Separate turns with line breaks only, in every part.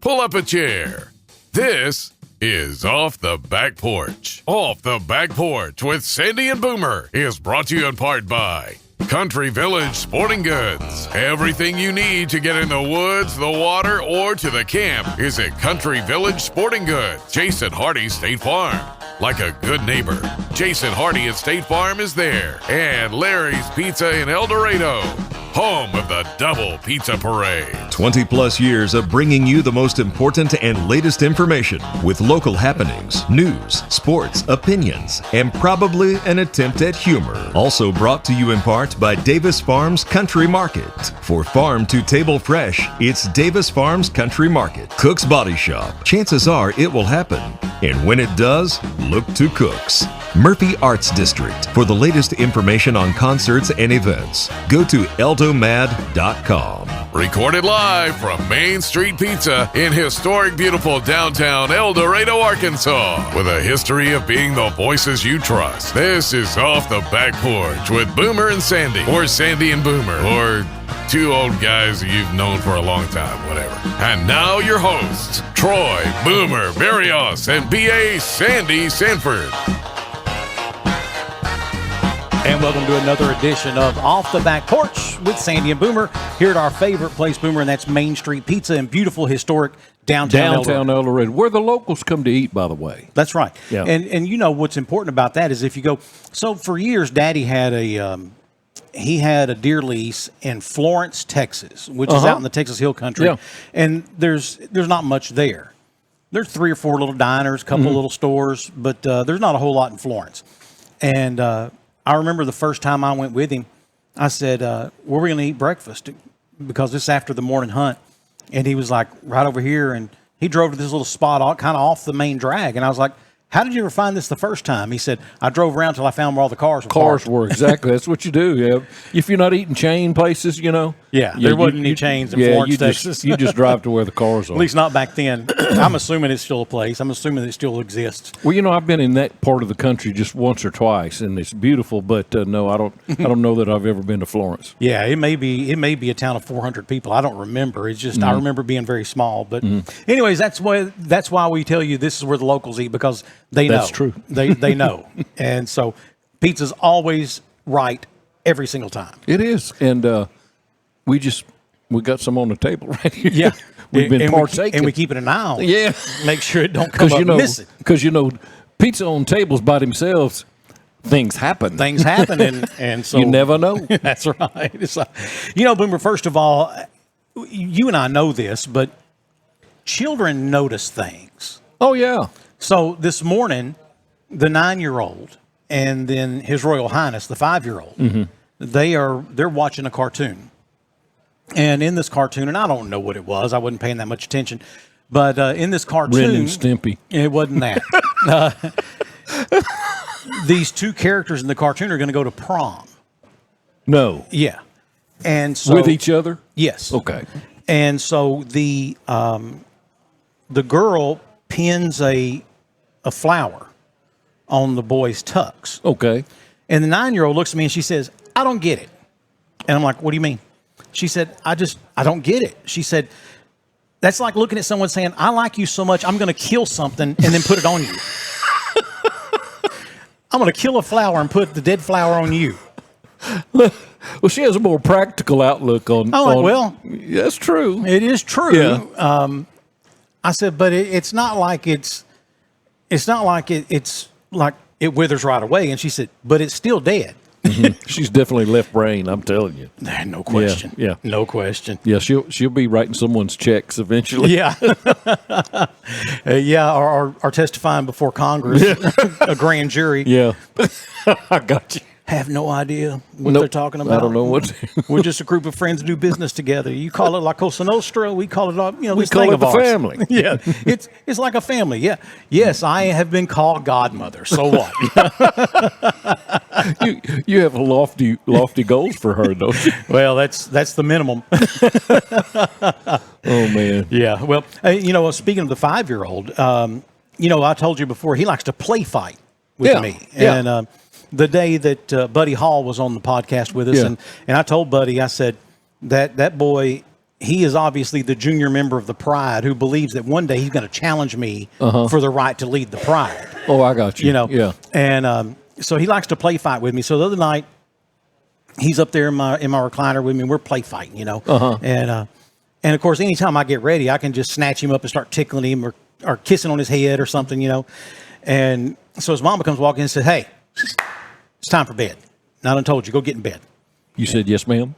pull up a chair. This is Off the Back Porch. Off the Back Porch with Sandy and Boomer is brought to you in part by Country Village Sporting Goods. Everything you need to get in the woods, the water, or to the camp is at Country Village Sporting Goods. Jason Hardy State Farm. Like a good neighbor, Jason Hardy at State Farm is there. And Larry's Pizza in El Dorado, home of the Double Pizza Parade.
20 plus years of bringing you the most important and latest information with local happenings, news, sports, opinions, and probably an attempt at humor. Also brought to you in part by Davis Farms Country Market. For farm to table fresh, it's Davis Farms Country Market. Cook's Body Shop. Chances are it will happen. And when it does, look to Cook's. Murphy Arts District. For the latest information on concerts and events, go to eldomad.com.
Recorded live from Main Street Pizza in historic, beautiful downtown El Dorado, Arkansas. With a history of being the voices you trust. This is Off the Back Porch with Boomer and Sandy. Or Sandy and Boomer. Or two old guys you've known for a long time, whatever. And now your hosts, Troy, Boomer, Barrios, and B.A. Sandy Sanford.
And welcome to another edition of Off the Back Porch with Sandy and Boomer here at our favorite place, Boomer, and that's Main Street Pizza in beautiful, historic downtown El Dorado,
where the locals come to eat, by the way.
That's right.
Yeah.
And you know what's important about that is if you go, so for years, Daddy had he had a deer lease in Florence, Texas, which is out in the Texas Hill Country, and there's not much there. There's 3 or 4 little diners, a couple little stores, but there's not a whole lot in Florence. And I remember the first time I went with him, I said, where are we going to eat breakfast? Because it's after the morning hunt. And he was like, right over here. And he drove to this little spot kind of off the main drag. And I was like, how did you ever find this the first time? He said, I drove around till I found where all the cars were parked.
Exactly. That's what you do. Yeah. If you're not eating chain places, you know.
Yeah, there wasn't any chains in Florence, Texas.
You just drive to where the cars are.
At least not back then. I'm assuming it's still a place. I'm assuming it still exists.
Well, you know, I've been in that part of the country just once or twice, and it's beautiful. But no, I don't know that I've ever been to Florence.
Yeah, it may be a town of 400 people. I don't remember. It's just I remember being very small. But anyways, that's why we tell you this is where the locals eat, because they know.
That's true.
They know, and so pizza's always right every single time.
It is, and we got some on the table right here.
Yeah.
We've been partaking.
And we keep it an eye on.
Yeah.
Make sure it don't come up missing.
Because, pizza on tables by themselves, things happen.
And so
you never know.
That's right. It's like, Boomer, first of all, you and I know this, but children notice things.
Oh, yeah.
So this morning, the 9-year-old and then His Royal Highness, the 5-year-old, they're watching a cartoon. And in this cartoon, and I don't know what it was, I wasn't paying that much attention, but in this cartoon,
Ren and Stimpy.
It wasn't that. These two characters in the cartoon are going to go to prom.
No.
Yeah. And so
with each other?
Yes.
Okay.
And so the girl pins a flower on the boy's tux.
Okay.
And the 9-year-old looks at me and she says, I don't get it. And I'm like, what do you mean? She said, I don't get it. She said, that's like looking at someone saying, I like you so much, I'm going to kill something and then put it on you. I'm going to kill a flower and put the dead flower on you.
Well, she has a more practical outlook on.
Well,
that's true.
It is true.
Yeah.
I said, but it's not like it's like it withers right away. And she said, but it's still dead.
She's definitely left brain, I'm telling you.
No question.
Yeah.
No question.
Yeah, she'll be writing someone's checks eventually.
Yeah. Or testifying before Congress, a grand jury.
Yeah. I got you.
Have no idea what they're talking about.
I don't know what.
We're just a group of friends who do business together. You call it La Cosa Nostra. We call it,
we call it the family.
Yeah, it's like a family. Yeah. Yes, I have been called godmother. So what?
you have lofty goals for her, don't you?
Well, that's the minimum.
Oh man.
Yeah. Well, speaking of the 5-year-old, I told you before he likes to play fight with me, and. The day that Buddy Hall was on the podcast with us, and I told Buddy, I said, that boy, he is obviously the junior member of the Pride who believes that one day he's going to challenge me for the right to lead the Pride.
Oh, I got you. Yeah.
And so he likes to play fight with me. So the other night, he's up there in my recliner with me. And we're play fighting, And of course, anytime I get ready, I can just snatch him up and start tickling him or kissing on his head or something, And so his mama comes walking in and says, "Hey, it's time for bed. Now I done told you, go get in bed."
You said yes, ma'am.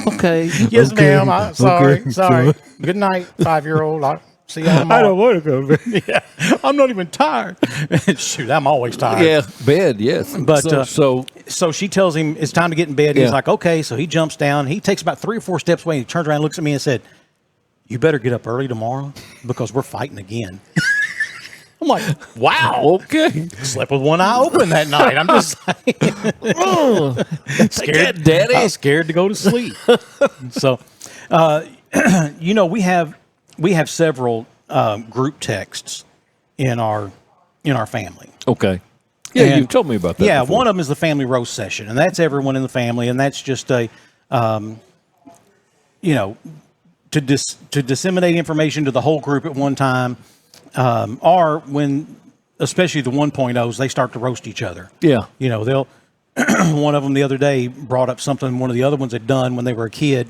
Okay.
Yes,
okay.
ma'am. I'm sorry. Good night, 5-year-old. I'll see you tomorrow.
I don't want to go to bed.
Yeah, I'm not even tired. Shoot, I'm always tired.
Yeah, bed, yes.
But so she tells him it's time to get in bed. He's like, okay. So he jumps down. He takes about 3 or 4 steps away. And he turns around and looks at me and said, "You better get up early tomorrow because we're fighting again." I'm like, wow.
Okay.
Slept with one eye open that night. I'm just scared, Daddy. I was scared to go to sleep. So, we have several group texts in our family.
Okay. Yeah,
And,
you've told me about that.
Yeah,
before.
one of them is the family roast session, and that's everyone in the family, and that's just to disseminate information to the whole group at one time, or when, especially the 1.0s, they start to roast each other.
Yeah.
They'll. One of them the other day brought up something one of the other ones had done when they were a kid,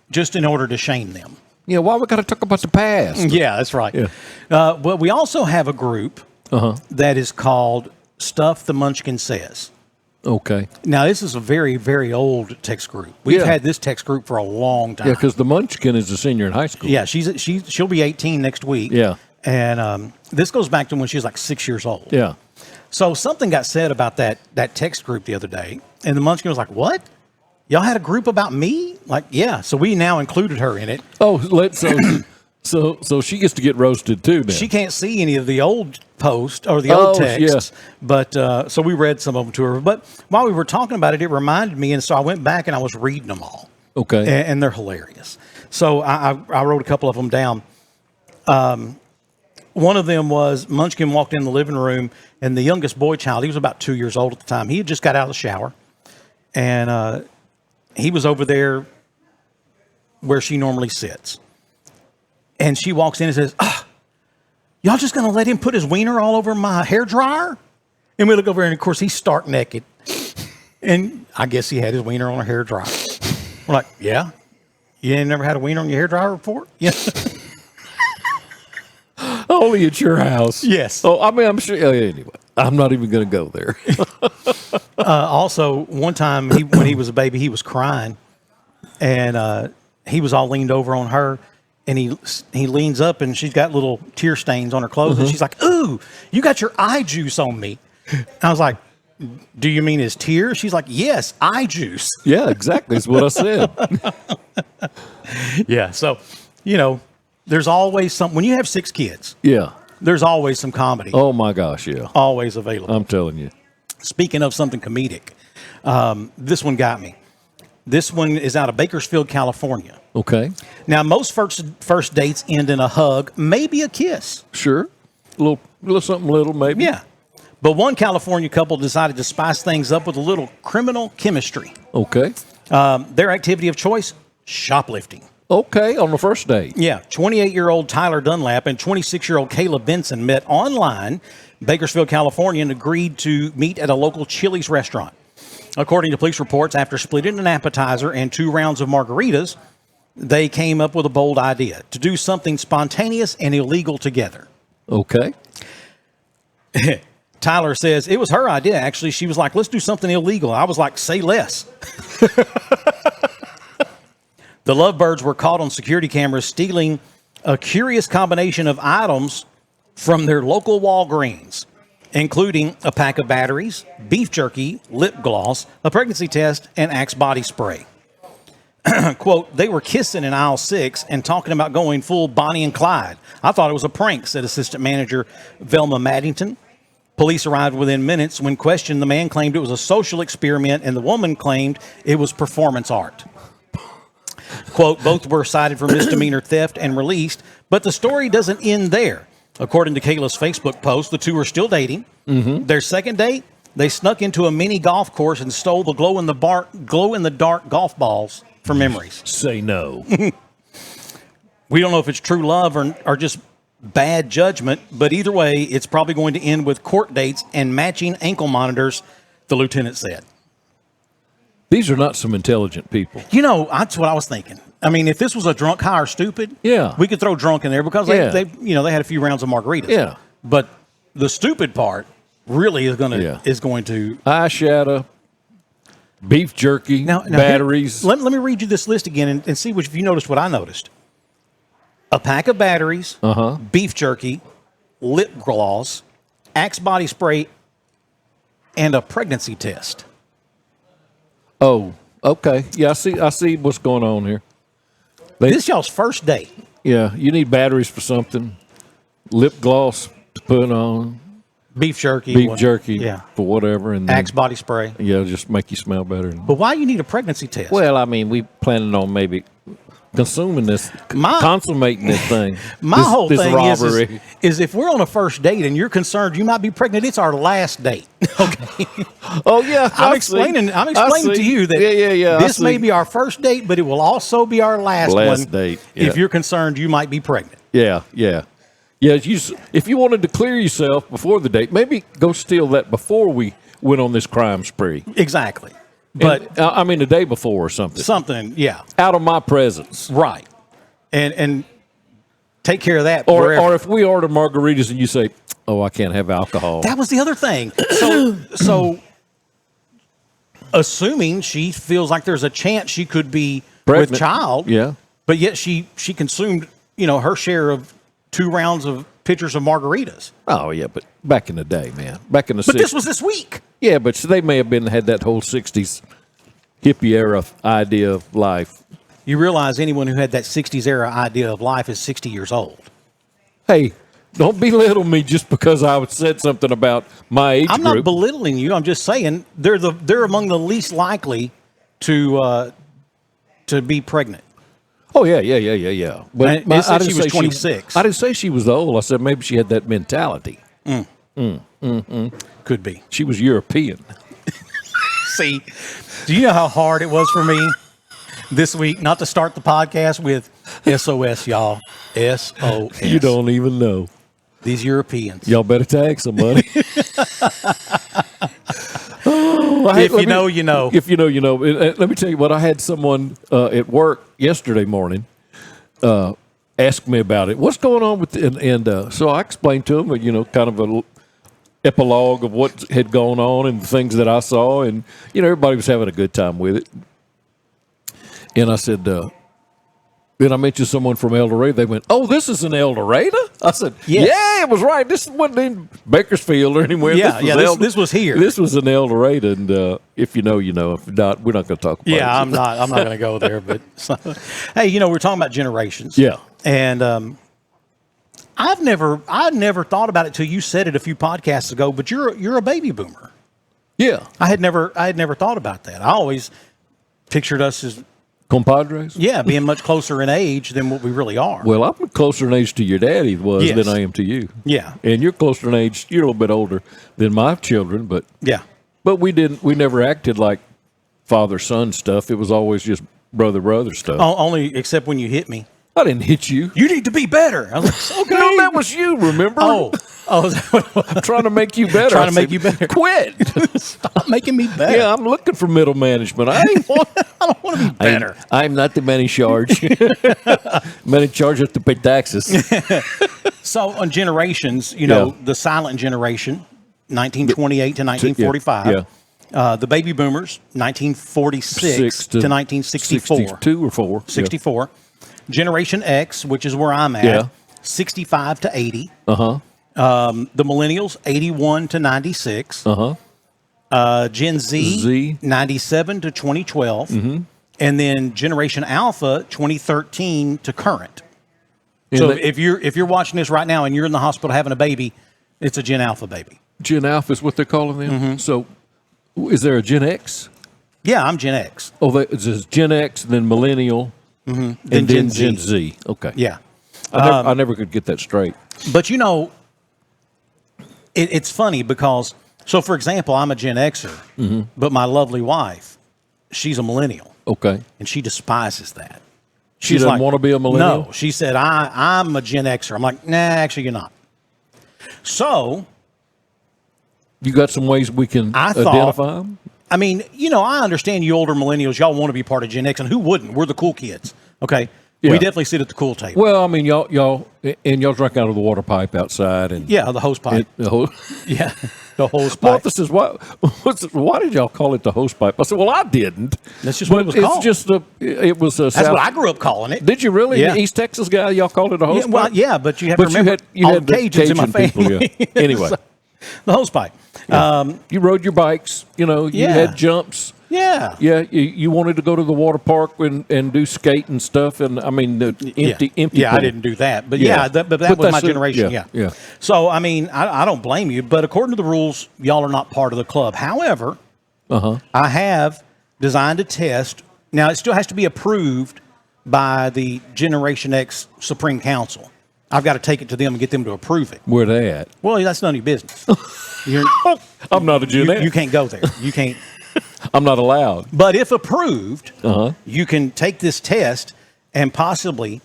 just in order to shame them.
Yeah, why we got to talk about the past?
Yeah, that's right.
Yeah.
But we also have a group that is called Stuff the Munchkin Says.
Okay.
Now, this is a very, very old text group. We've had this text group for a long time.
Yeah, because the Munchkin is a senior in high school.
Yeah, she'll be 18 next week.
Yeah.
And this goes back to when she was like 6 years old.
Yeah.
So something got said about that text group the other day, and the Munchkin was like, "What? Y'all had a group about me?" Like, yeah. So we now included her in it.
Oh, so she gets to get roasted too now.
She can't see any of the old posts or the old texts, but so we read some of them to her. But while we were talking about it, it reminded me, and so I went back and I was reading them all.
Okay.
And they're hilarious. So I wrote a couple of them down. One of them was Munchkin walked in the living room, and the youngest boy child, he was about 2 years old at the time. He had just got out of the shower, and he was over there where she normally sits. And she walks in and says, "Y'all just going to let him put his wiener all over my hairdryer?" And we look over, and of course, he's stark naked. And I guess he had his wiener on a hairdryer. We're like, "Yeah? You ain't never had a wiener on your hairdryer before?" Yeah.
Only at your house.
Yes.
Oh, I mean, I'm sure. Anyway, I'm not even going to go there.
Also, one time when he was a baby, he was crying, and he was all leaned over on her, and he leans up, and she's got little tear stains on her clothes, and she's like, "Ooh, you got your eye juice on me." I was like, "Do you mean his tears?" She's like, "Yes, eye juice."
Yeah, exactly. That's what I said.
Yeah. So, there's always when you have 6 kids.
Yeah.
There's always some comedy.
Oh my gosh, yeah.
Always available.
I'm telling you.
Speaking of something comedic, this one got me. This one is out of Bakersfield, California.
Okay.
Now, most first dates end in a hug, maybe a kiss.
Sure. A little something little, maybe.
Yeah. But one California couple decided to spice things up with a little criminal chemistry.
Okay.
Their activity of choice, shoplifting.
Okay, on the first date.
Yeah. 28-year-old Tyler Dunlap and 26-year-old Kayla Benson met online, Bakersfield, California, and agreed to meet at a local Chili's restaurant. According to police reports, after splitting an appetizer and 2 rounds of margaritas, they came up with a bold idea to do something spontaneous and illegal together.
Okay.
Tyler says it was her idea, actually. She was like, "Let's do something illegal." I was like, "Say less." The lovebirds were caught on security cameras stealing a curious combination of items from their local Walgreens, including a pack of batteries, beef jerky, lip gloss, a pregnancy test, and Axe body spray. Quote, "They were kissing in aisle 6 and talking about going full Bonnie and Clyde. I thought it was a prank," said assistant manager Velma Maddington. Police arrived within minutes. When questioned, the man claimed it was a social experiment, and the woman claimed it was performance art. Quote, "Both were cited for misdemeanor theft and released, but the story doesn't end there. According to Kayla's Facebook post, the two are still dating. Mm-hmm. Their second date, they snuck into a mini golf course and stole the glow-in-the-dark golf balls for memories.
Say no.
We don't know if it's true love or just bad judgment, but either way, it's probably going to end with court dates and matching ankle monitors, the lieutenant said.
These are not some intelligent people.
You know, that's what I was thinking. I mean, if this was a drunk, high, or stupid,
yeah,
we could throw drunk in there because they had a few rounds of margaritas.
Yeah.
But the stupid part really is going to
eyeshadow, beef jerky,
now
batteries.
Let me read you this list again and see if you noticed what I noticed. A pack of batteries, beef jerky, lip gloss, Axe body spray, and a pregnancy test.
Oh, okay. Yeah, I see what's going on here.
This y'all's first date.
Yeah, you need batteries for something. Lip gloss to put on.
Beef jerky
for whatever. And
Axe body spray.
Yeah, just make you smell better.
But why you need a pregnancy test?
Well, I mean, we planning on maybe consummating this thing.
Whole
this
thing
robbery.
is if we're on a first date and you're concerned you might be pregnant, it's our last date. Okay.
Oh yeah,
I'm explaining to you that this may be our first date, but it will also be our last one
date.
Yeah. If you're concerned you might be pregnant.
Yeah. If you wanted to clear yourself before the date, maybe go steal that before we went on this crime spree.
Exactly. But
I mean, the day before or something.
Something, yeah.
Out of my presence.
Right. And take care of that.
Or if we order margaritas and you say, "Oh, I can't have alcohol."
That was the other thing. So assuming she feels like there's a chance she could be pregnant with child,
yeah.
But yet she consumed, her share of 2 rounds of pitchers of margaritas.
Oh yeah, but back in the day, man. Back in the
But this was this week.
Yeah, but they may have had that whole 60s hippie era idea of life.
You realize anyone who had that 60s era idea of life is 60 years old.
Hey, don't belittle me just because I said something about my age group.
I'm not belittling you. I'm just saying they're among the least likely to be pregnant.
Oh, yeah. But
I said she was 26.
I didn't say she was old. I said maybe she had that mentality.
Could be.
She was European.
See, do you know how hard it was for me this week not to start the podcast with SOS, y'all? SOS.
You don't even know.
These Europeans.
Y'all better tag somebody.
If you know, you know.
If you know, you know. Let me tell you what. I had someone at work yesterday morning ask me about it. What's going on with and so I explained to him, kind of a epilogue of what had gone on and the things that I saw, and everybody was having a good time with it. And I said, then I mentioned someone from El Dorado. They went, "Oh, this is an El Dorado?" I said,
yes.
"Yeah, it was right. This wasn't in Bakersfield or anywhere.
This was here.
This was an El Dorado." And if you know, you know. If not, we're not going to talk about it.
Yeah, I'm not going to go there. But hey, we're talking about generations.
Yeah,
and I've never thought about it till you said it a few podcasts ago. But you're a baby boomer.
Yeah,
I had never thought about that. I always pictured us as
compadres?
Yeah, being much closer in age than what we really are.
Well, I'm closer in age to your daddy than I am to you.
Yeah.
And you're closer in age, you're a little bit older than my children, but
yeah.
But we never acted like father-son stuff. It was always just brother-brother stuff.
Only except when you hit me.
I didn't hit you.
You need to be better. I was like, okay.
No, that was you, remember?
Oh,
I'm trying to make you better.
Trying to make you better.
Quit.
Stop making me better.
Yeah, I'm looking for middle management. I don't
want to be better.
I'm not the man in charge. Man in charge has to pay taxes.
So on generations, the silent generation, 1928 to 1945.
Yeah.
The baby boomers, 1946 to 1964.
62 or 4.
64. Yeah. Generation X, which is where I'm at, 65 to 80.
Uh-huh.
The millennials, 81 to 96.
Uh-huh.
Gen Z, 97 to 2012. Mm-hmm. And then Generation Alpha, 2013 to current. So if you're watching this right now and you're in the hospital having a baby, it's a Gen Alpha baby.
Gen Alpha is what they're calling them? Mm-hmm. So is there a Gen X?
Yeah, I'm Gen X.
Oh, there's Gen X, then millennial, and then Gen Z. Okay.
Yeah.
I never could get that straight.
But it's funny because, so for example, I'm a Gen Xer, but my lovely wife, she's a millennial.
Okay.
And she despises that.
She doesn't want to be a millennial?
No. She said, I'm a Gen Xer. I'm like, nah, actually, you're not. So.
You got some ways we can identify them?
I mean, I understand you older millennials, y'all want to be part of Gen X, and who wouldn't? We're the cool kids, okay? Yeah. We definitely sit at the cool table.
Well, I mean, y'all drink out of the water pipe outside, and
the hose pipe.
The hose pipe.
Martha
says, why did y'all call it the hose pipe? I said, well, I didn't.
That's just what it was called.
That's
what I grew up calling it.
Did you really?
Yeah.
East Texas guy, y'all called it a hose pipe?
Yeah, but you have to remember you had Cajuns in my family.
People, yeah. Anyway.
So, the hose pipe.
Yeah. You rode your bikes. You had jumps.
Yeah.
Yeah. You wanted to go to the water park and do skate and stuff. And I mean, the empty.
Yeah, I didn't do that. But that was my generation. Yeah. So, I mean, I don't blame you. But according to the rules, y'all are not part of the club. However, I have designed a test. Now, it still has to be approved by the Generation X Supreme Council. I've got to take it to them and get them to approve it.
Where they at?
Well, that's none of your business.
I'm not a Gen X.
You can't go there. You can't.
I'm not allowed.
But if approved, you can take this test and possibly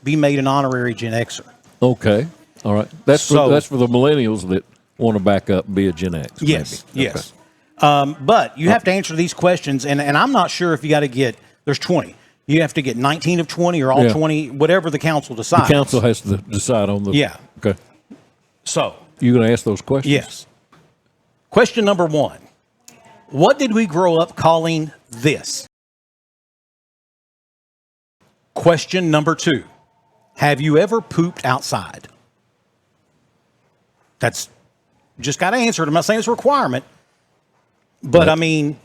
be made an honorary Gen Xer.
Okay. All right. That's for the millennials that want to back up and be a Gen X.
Yes.
Maybe.
Yes. Okay. But you have to answer these questions, and I'm not sure if you got to get, there's 20. You have to get 19 of 20 or all 20, whatever the council decides.
The council has to decide on the...
Yeah.
Okay.
So.
You going to ask those questions?
Yes. Question number 1. What did we grow up calling this? Question number 2. Have you ever pooped outside? That's just got to answer it. I'm not saying it's a requirement. But, I mean,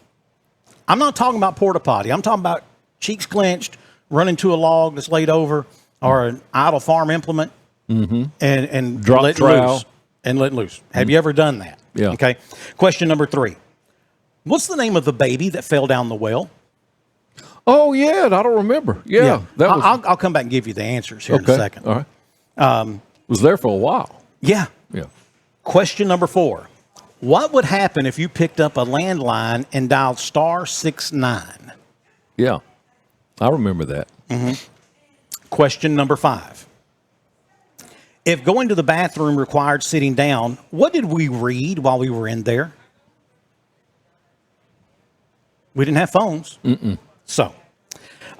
I'm not talking about porta potty. I'm talking about cheeks clenched, running to a log that's laid over, or an idle farm implement, and
drop
let
trowel.
loose. And let loose. Have you ever done that?
Yeah.
Okay. Question number 3. What's the name of the baby that fell down the well?
Oh, yeah. I don't remember. Yeah.
I'll come back and give you the answers here in a second.
All right. Was there for a while.
Yeah.
Yeah.
Question number 4. What would happen if you picked up a landline and dialed *69?
Yeah. I remember that.
Question number 5. If going to the bathroom required sitting down, what did we read while we were in there? We didn't have phones. So,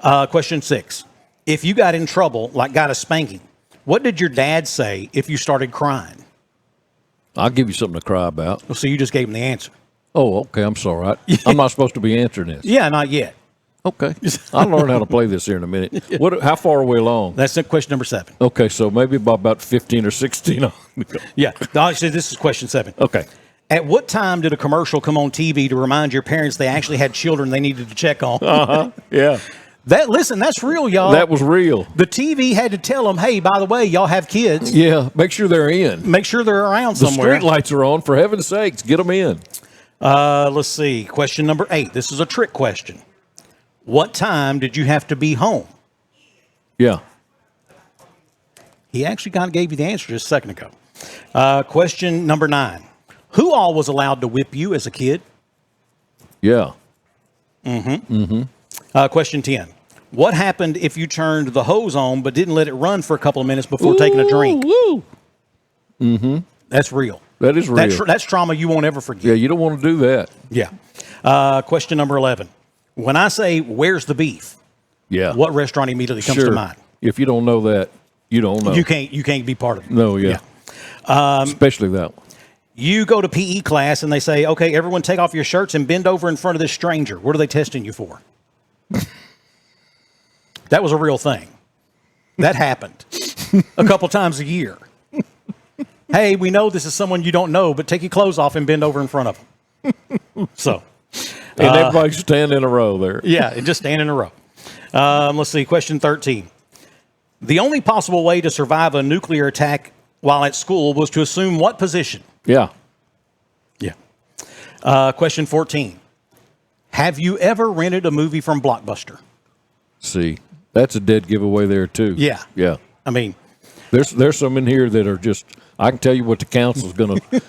question 6. If you got in trouble, like got a spanking, what did your dad say if you started crying?
I'll give you something to cry about.
Well, so you just gave him the answer.
Oh, okay. I'm sorry. I'm not supposed to be answering this.
Yeah, not yet.
Okay. I'll learn how to play this here in a minute. How far are we along?
That's question number 7.
Okay, so maybe about 15 or 16.
Yeah. Actually, this is question 7.
Okay.
At what time did a commercial come on TV to remind your parents they actually had children they needed to check on?
Yeah.
Listen, that's real, y'all.
That was real.
The TV had to tell them, hey, by the way, y'all have kids.
Yeah, make sure they're in.
Make sure they're around somewhere.
The street lights are on. For heaven's sakes, get them in.
Let's see. Question number 8. This is a trick question. What time did you have to be home?
Yeah.
He actually kind of gave you the answer just a second ago. Question number 9. Who all was allowed to whip you as a kid?
Yeah.
Question 10. What happened if you turned the hose on but didn't let it run for a couple of minutes before taking a drink? That's real.
That is real.
That's trauma you won't ever forget.
Yeah, you don't want to do that.
Yeah. Question number 11. When I say, where's the beef?
Yeah.
What restaurant immediately comes to mind?
If you don't know that, you don't know.
You can't be part of it.
No, yeah. Especially that one.
You go to PE class and they say, okay, everyone take off your shirts and bend over in front of this stranger. What are they testing you for? That was a real thing. That happened a couple times a year. Hey, we know this is someone you don't know, but take your clothes off and bend over in front of them. So.
And everybody stand in a row there.
Yeah, and just stand in a row. Let's see, question 13. The only possible way to survive a nuclear attack while at school was to assume what position?
Yeah.
Yeah. Question 14. Have you ever rented a movie from Blockbuster?
See, that's a dead giveaway there, too.
Yeah.
Yeah.
I mean,
there's some in here that are just, I can tell you what the council's going to,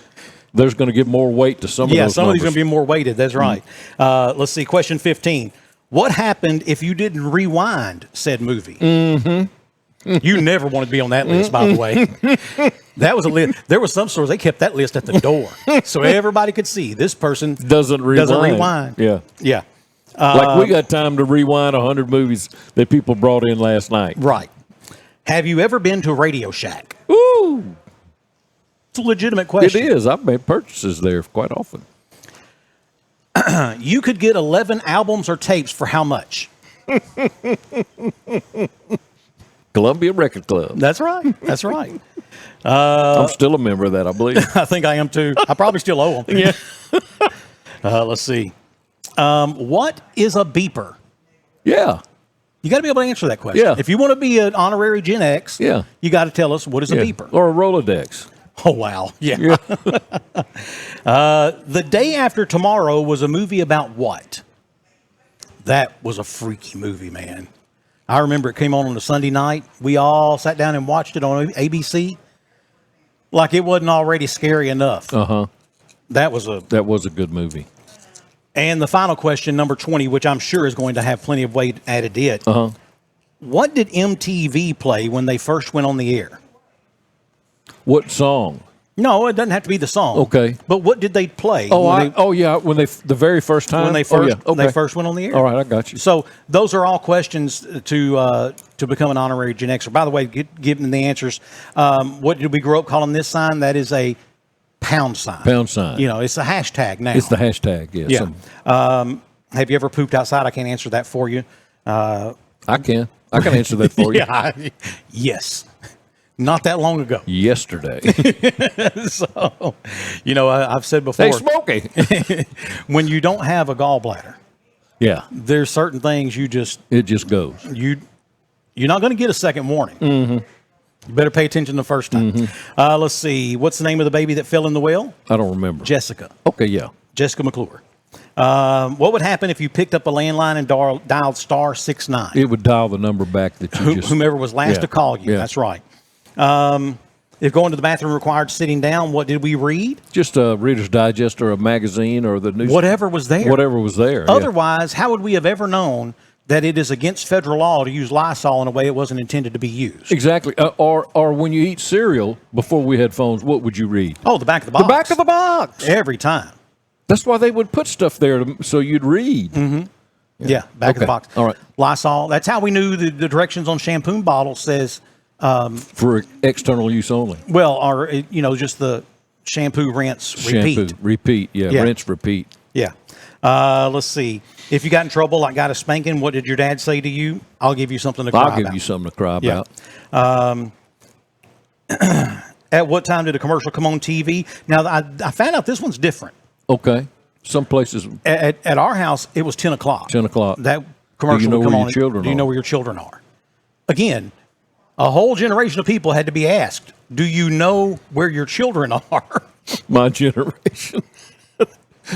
there's going to give more weight to some of those
some of these
numbers.
are going to be more weighted. That's right. Let's see. Question 15. What happened if you didn't rewind said movie? Mm-hmm. You never wanted to be on that list, by the way. That was a list. There were some stores, they kept that list at the door so everybody could see this person
doesn't rewind. Yeah.
Yeah.
Like we got time to rewind 100 movies that people brought in last night.
Right. Have you ever been to Radio Shack?
Ooh.
It's a legitimate question.
It is. I've made purchases there quite often.
You could get 11 albums or tapes for how much?
Columbia Record Club.
That's right. That's right.
I'm still a member of that, I believe.
I think I am too. I probably still owe them.
Yeah.
Let's see. What is a beeper?
Yeah.
You got to be able to answer that question.
Yeah.
If you want to be an honorary Gen X,
Yeah.
you got to tell us what is a
Yeah.
beeper.
Or a Rolodex.
Oh, wow. Yeah.
Yeah.
The Day After Tomorrow was a movie about what? That was a freaky movie, man. I remember it came on a Sunday night. We all sat down and watched it on ABC. Like it wasn't already scary enough.
Uh-huh.
That was a
good movie.
And the final question, number 20, which I'm sure is going to have plenty of weight added to it.
Uh-huh.
What did MTV play when they first went on the air?
What song?
No, it doesn't have to be the song.
Okay.
But what did they play?
When they the very first time
when they first went on the air.
All right, I got you.
So those are all questions to become an honorary Gen Xer. By the way, giving the answers. What did we grow up calling this sign? That is a pound sign.
Pound sign.
You know, it's a hashtag now.
It's the hashtag. Yeah.
Yeah. Have you ever pooped outside? I can't answer that for you.
I can answer that for you.
Yeah. Yes. Not that long ago.
Yesterday.
So, I've said before.
Hey, Smokey.
When you don't have a gallbladder,
Yeah.
there's certain things
It just goes.
you're not going to get a second warning. Mm-hmm. You better pay attention the first time.
Mm-hmm.
Let's see. What's the name of the baby that fell in the well?
I don't remember.
Jessica.
Okay, yeah.
Jessica McClure. What would happen if you picked up a landline and dialed *69?
It would dial the number back that you just...
Whomever was last
Yeah.
to call you.
Yeah.
That's right. If going to the bathroom required sitting down, what did we read?
Just a Reader's Digest or a magazine or the news.
Whatever was there.
Whatever was there.
Otherwise, how would we have ever known that it is against federal law to use Lysol in a way it wasn't intended to be used?
Exactly. Or when you eat cereal, before we had phones, what would you read?
Oh, the back of the box.
The back of the box.
Every time.
That's why they would put stuff there so you'd read.
Mm-hmm. Yeah, back of the box.
All right.
Lysol. That's how we knew the directions on shampoo bottles says,
For external use only.
just the shampoo, rinse, repeat.
Shampoo, repeat. Yeah,
Yeah.
rinse, repeat.
Yeah. Let's see. If you got in trouble, like got a spanking, what did your dad say to you? I'll give you something to cry about.
I'll give you something to cry
Yeah.
about.
At what time did a commercial come on TV? Now, I found out this one's different.
Okay. Some places,
At our house, it was 10 o'clock.
10 o'clock.
That commercial
know
would come
where
on.
your children
Do you
are?
know where your children are? Again, a whole generation of people had to be asked, do you know where your children are?
my generation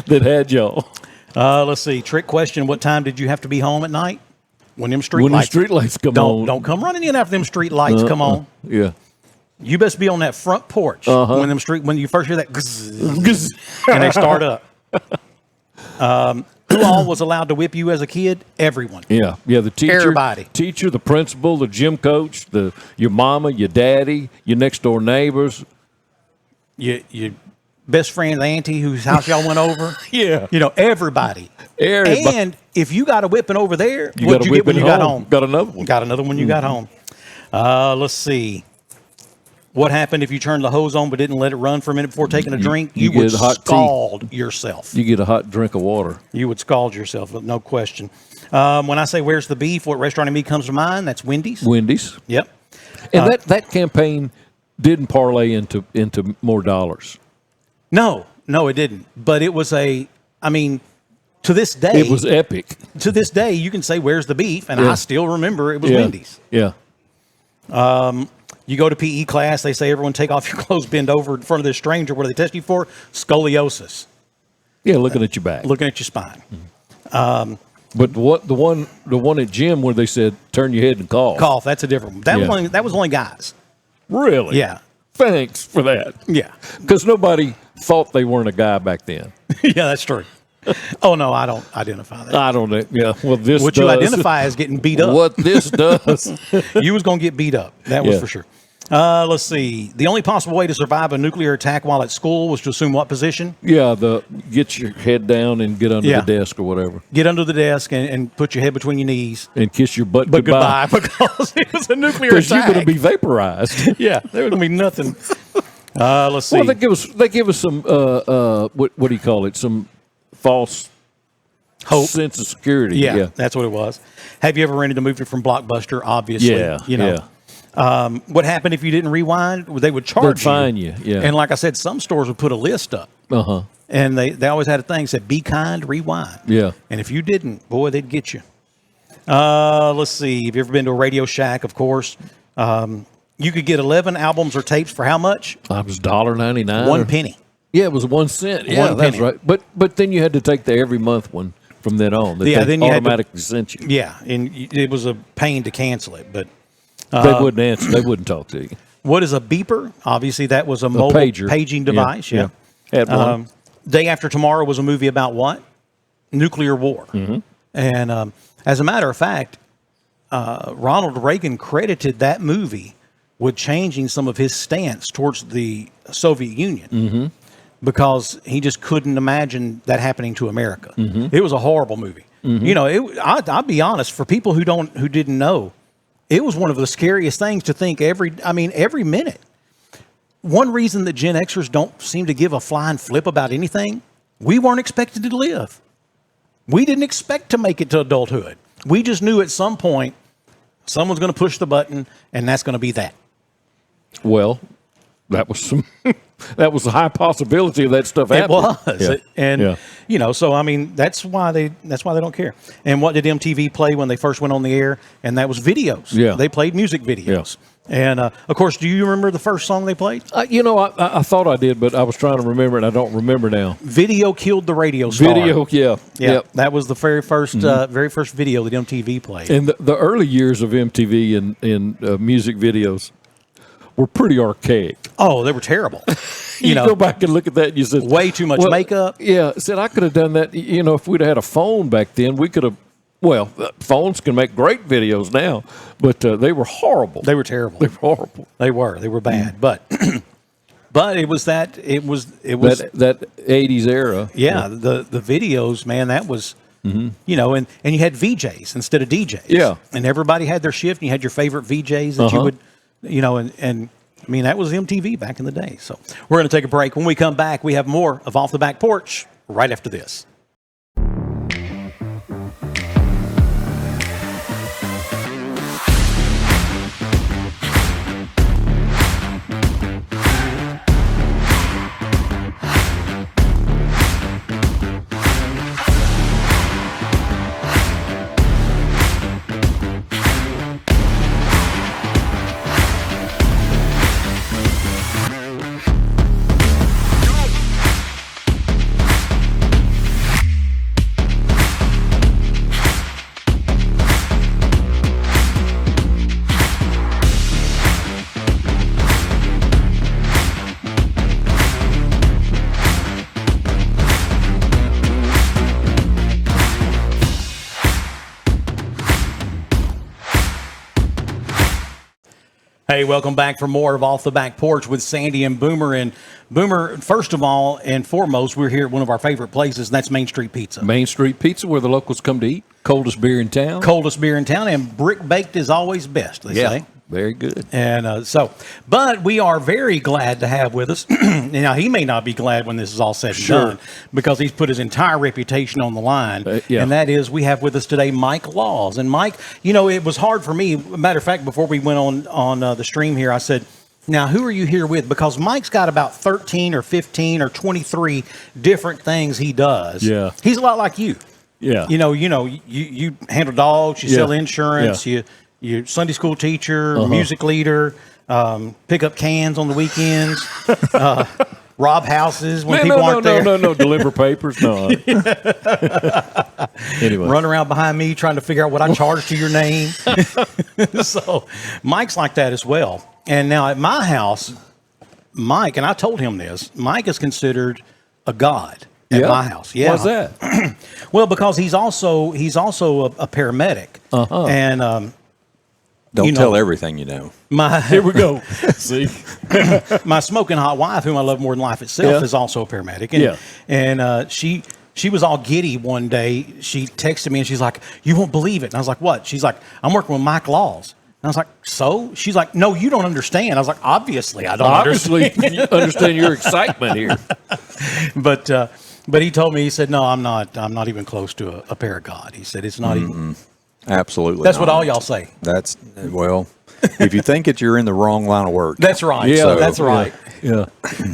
that had y'all.
Let's see. Trick question. What time did you have to be home at night? When them street
When the
lights.
street lights come on.
Don't come running in after them street lights come on.
Yeah.
You best be on that front porch when you first hear that zzz, and they start up. Who all was allowed to whip you as a kid? Everyone.
Yeah, the teacher,
Everybody.
the principal, the gym coach, your mama, your daddy, your next door neighbors.
Your best friend, the auntie whose house y'all went over.
Yeah.
Everybody.
Everybody.
And if you got a whipping over there,
You
what'd
got a
you get when
whipping
you got
home.
home?
Got another one.
Got another one when you got home. Let's see. What happened if you turned the hose on but didn't let it run for a minute before taking a drink?
you
You would
get hot tea.
scald yourself.
You get a hot drink of water.
You would scald yourself, no question. When I say where's the beef, what restaurant in me comes to mind? That's Wendy's.
Wendy's.
Yep.
And that campaign didn't parlay into more dollars.
No, it didn't. But it was to this day.
It was epic.
To this day, you can say, where's the beef? And
Yeah.
I still remember it was
Yeah.
Wendy's.
Yeah.
You go to PE class, they say, everyone take off your clothes, bend over in front of this stranger. What do they test you for? Scoliosis.
Yeah, looking at your back.
Looking at your spine.
But the one at gym where they said turn your head and cough.
Cough, that's a different one. That was only guys.
Really?
Yeah.
Thanks for that.
Yeah.
Because nobody thought they weren't a guy back then.
Yeah, that's true. Oh, no, I don't identify that.
I don't know. Yeah. Well, this
What
does.
you identify as getting beat up.
What this does.
You was going to get beat up. That was
Yeah.
for sure. Let's see. The only possible way to survive a nuclear attack while at school was to assume what position?
Yeah. Get your head down and get under
Yeah.
the desk or whatever.
Get under the desk and put your head between your knees.
And kiss your butt
But
goodbye.
because it was a nuclear
Because you're
attack.
going to be vaporized.
Yeah, there was going to be nothing. Let's see.
Well, they give us some what do you call it? Some false
Hope.
sense of security.
Yeah, that's what it was. Have you ever rented a movie from Blockbuster? Obviously,
Yeah,
you know. What happened if you didn't rewind? They would charge
They'd fine you, yeah.
And like I said, some stores would put a list up.
Uh-huh.
And they always had a thing that said, be kind, rewind.
Yeah.
And if you didn't, boy, they'd get you. Let's see. Have you ever been to a Radio Shack? Of course. You could get 11 albums or tapes for how much?
I was $1.99.
1 penny.
Yeah, it was 1 cent. Yeah,
1
that's
penny.
right. But then you had to take the every month one from then on.
Yeah,
They
then you had to-
automatically sent you.
Yeah, and it was a pain to cancel it. But
They wouldn't answer. They wouldn't talk to you.
what is a beeper? Obviously, that was a mobile
pager.
paging device. Yeah.
Had one.
Day After Tomorrow was a movie about what? Nuclear war.
Mm-hmm.
And as a matter of fact, Ronald Reagan credited that movie with changing some of his stance towards the Soviet Union because he just couldn't imagine that happening to America. It was a horrible movie. You know, I'll be honest, for people who didn't know, it was one of the scariest things to think every minute. One reason that Gen Xers don't seem to give a flying flip about anything, we weren't expected to live. We didn't expect to make it to adulthood. We just knew at some point someone's going to push the button, and that's going to be that.
Well, that was some. That was a high possibility of that stuff happening.
It was,
Yeah.
and you know, so I mean, that's why they don't care. And what did MTV play when they first went on the air? And that was videos.
Yeah.
They played music videos. And of course, do you remember the first song they played?
You know, I thought I did, but I was trying to remember, and I don't remember now.
Video Killed the Radio Star.
Video, yeah.
Yeah,
Yep.
that was the very first video that MTV played.
And the early years of MTV and music videos were pretty archaic.
Oh, they were terrible.
You go back and look at that, and you said,
way too much makeup.
Yeah, said I could have done that. You know, if we'd had a phone back then, we could have. Well, phones can make great videos now, but they were horrible.
They were terrible.
They were horrible.
They were bad. But it was that
That 80s era.
yeah, the videos, man, that was you know, and you had VJs instead of DJs.
Yeah.
And everybody had their shift and you had your favorite VJs that you would, you know, and I mean, that was MTV back in the day. So we're going to take a break. When we come back, we have more of Off the Back Porch right after this. Hey, welcome back for more of Off the Back Porch with Sandy and Boomer. And Boomer, first of all and foremost, we're here at one of our favorite places, and that's Main Street Pizza.
Main Street Pizza, where the locals come to eat. Coldest beer in town.
Coldest beer in town, and brick baked is always best, they say.
Very good.
And but we are very glad to have with us. Now, he may not be glad when this is all said and done because he's put his entire reputation on the line. And that is, we have with us today Mike Laws. And Mike, you know, it was hard for me. Matter of fact, before we went on the stream here, I said, now, who are you here with? Because Mike's got about 13 or 15 or 23 different things he does.
Yeah.
He's a lot like you.
Yeah.
You handle dogs, you sell insurance, you're Sunday school teacher, music leader, pick up cans on the weekends, rob houses when people aren't there.
No, deliver papers. No. Anyway.
Run around behind me trying to figure out what I charge to your name. So Mike's like that as well. And now at my house, Mike, and I told him this, Mike is considered a god. at my house. Yeah.
Why's that?
Well, because he's also a paramedic, and
Don't tell everything you know.
Here we go. See,
my smoking hot wife, whom I love more than life itself, is also a paramedic. And she was all giddy one day. She texted me and she's like, "You won't believe it." And I was like, "What?" She's like, "I'm working with Mike Laws." And I was like, "So?" She's like, "No, you don't understand." I was like, "Obviously, I don't understand."
You understand your excitement here.
But he told me, he said, "No, I'm not even close to a paragod." He said, "It's not even."
Absolutely.
That's
not.
what all y'all say.
That's, well, if you think it, you're in the wrong line of work.
That's right.
Yeah,
So, that's right.
Yeah.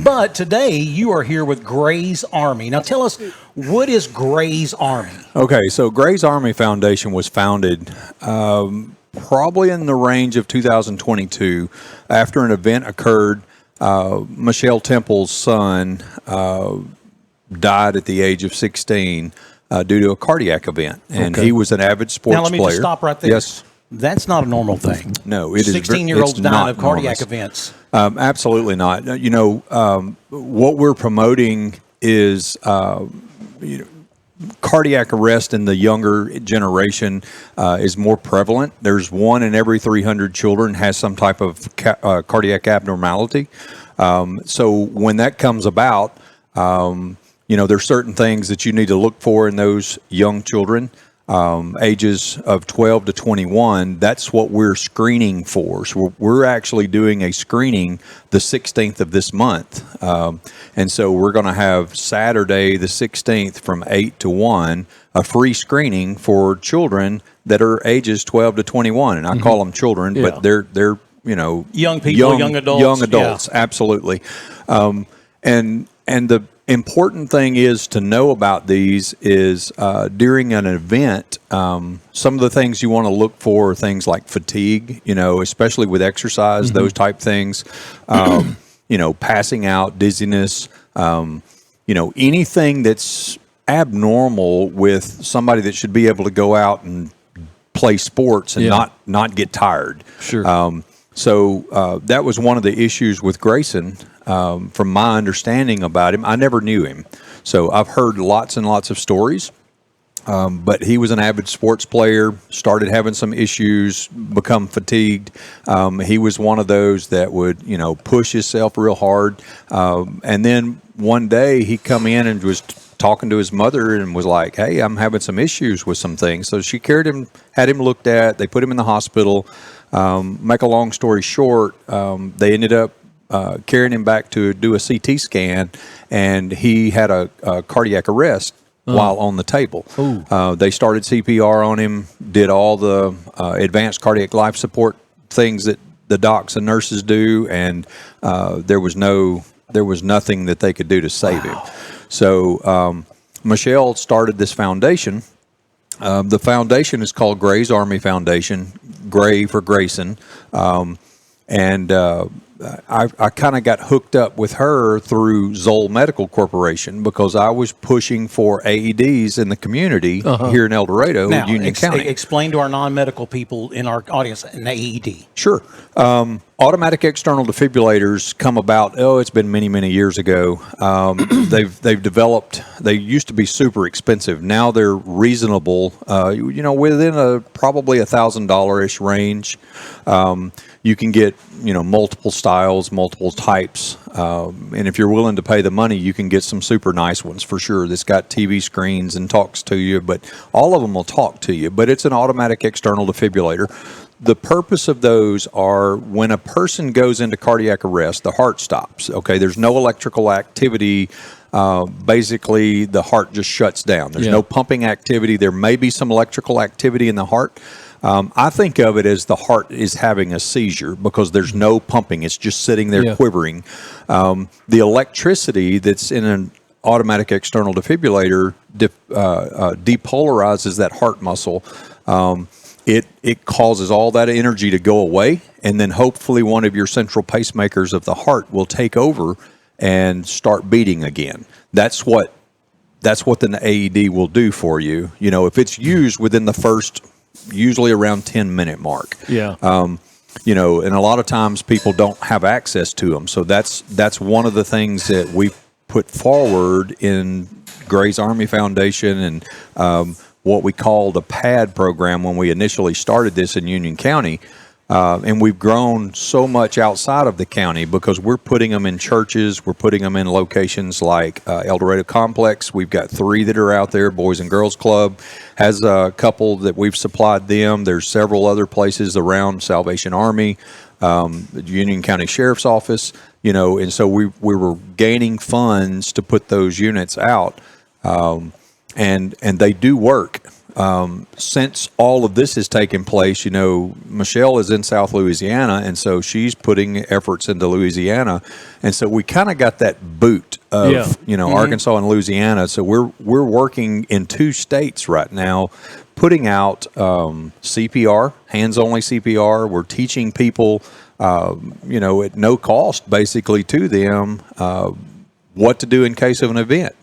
But today you are here with Gray's Army. Now tell us, what is Gray's Army?
Okay, so Gray's Army Foundation was founded probably in the range of 2022 after an event occurred. Michelle Temple's son died at the age of 16 due to a cardiac event, and he was an avid sports player.
Now let me just stop right there.
Yes.
That's not a normal thing.
No, it is.
16-year-olds
it's
dying
not
of cardiac
enormous.
events.
Absolutely not. You know, what we're promoting is cardiac arrest in the younger generation is more prevalent. There's 1 in every 300 children has some type of cardiac abnormality. So when that comes about, you know, there's certain things that you need to look for in those young children. Ages of 12 to 21, that's what we're screening for. So we're actually doing a screening the 16th of this month. And so we're going to have Saturday the 16th from 8 to 1, a free screening for children that are ages 12 to 21. And I call them children, but they're you know,
Young people, young adults.
Young adults, absolutely. And the important thing is to know about these is during an event, some of the things you want to look for are things like fatigue, you know, especially with exercise, those type things, you know, passing out, dizziness, you know, anything that's abnormal with somebody that should be able to go out and play sports and not get tired.
Sure.
So that was one of the issues with Grayson. From my understanding about him, I never knew him. So I've heard lots and lots of stories. But he was an avid sports player, started having some issues, become fatigued. He was one of those that would, you know, push himself real hard. And then one day he come in and was talking to his mother and was like, "Hey, I'm having some issues with some things." So she carried him, had him looked at. They put him in the hospital. Make a long story short, they ended up carrying him back to do a CT scan, and he had a cardiac arrest while on the table. They started CPR on him, did all the advanced cardiac life support things that the docs and nurses do, and there was nothing that they could do to save him. So Michelle started this foundation. The foundation is called Gray's Army Foundation, Gray for Grayson, and I kind of got hooked up with her through Zoll Medical Corporation because I was pushing for AEDs in the community here in El Dorado,
Now,
Union County.
Explain to our non-medical people in our audience an AED.
Sure. Automatic external defibrillators come about, it's been many, many years ago. They've developed, they used to be super expensive. Now they're reasonable, you know, within probably $1,000-ish range. You can get, you know, multiple styles, multiple types. And if you're willing to pay the money, you can get some super nice ones for sure. That's got TV screens and talks to you, but all of them will talk to you. But it's an automatic external defibrillator. The purpose of those are when a person goes into cardiac arrest, the heart stops. Okay, there's no electrical activity. Basically, the heart just shuts down. There's no pumping activity. There may be some electrical activity in the heart. I think of it as the heart is having a seizure because there's no pumping. It's just sitting there quivering. The electricity that's in an automatic external defibrillator depolarizes that heart muscle. It causes all that energy to go away, and then hopefully one of your central pacemakers of the heart will take over and start beating again. That's what the AED will do for you. You know, if it's used within the first, usually around 10-minute mark. You know, and a lot of times people don't have access to them. So that's one of the things that we put forward in Gray's Army Foundation and what we call the PAD program when we initially started this in Union County. And we've grown so much outside of the county because we're putting them in churches. We're putting them in locations like El Dorado Complex. We've got 3 that are out there. Boys and Girls Club has a couple that we've supplied them. There's several other places around Salvation Army, the Union County Sheriff's Office, and so we were gaining funds to put those units out. And they do work. Since all of this has taken place, Michelle is in South Louisiana, and so she's putting efforts into Louisiana, and so we kind of got that boot of Arkansas and Louisiana. So we're working in 2 states right now, putting out CPR, hands-only CPR. We're teaching people, at no cost, basically, to them what to do in case of an event.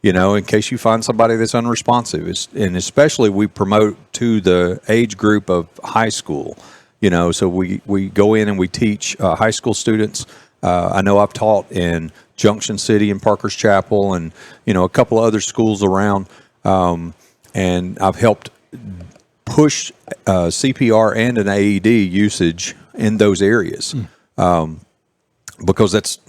In case you find somebody that's unresponsive. And especially we promote to the age group of high school, so we go in and we teach high school students. I know I've taught in Junction City and Parker's Chapel and, a couple of other schools around. And I've helped push CPR and an AED usage in those areas. Because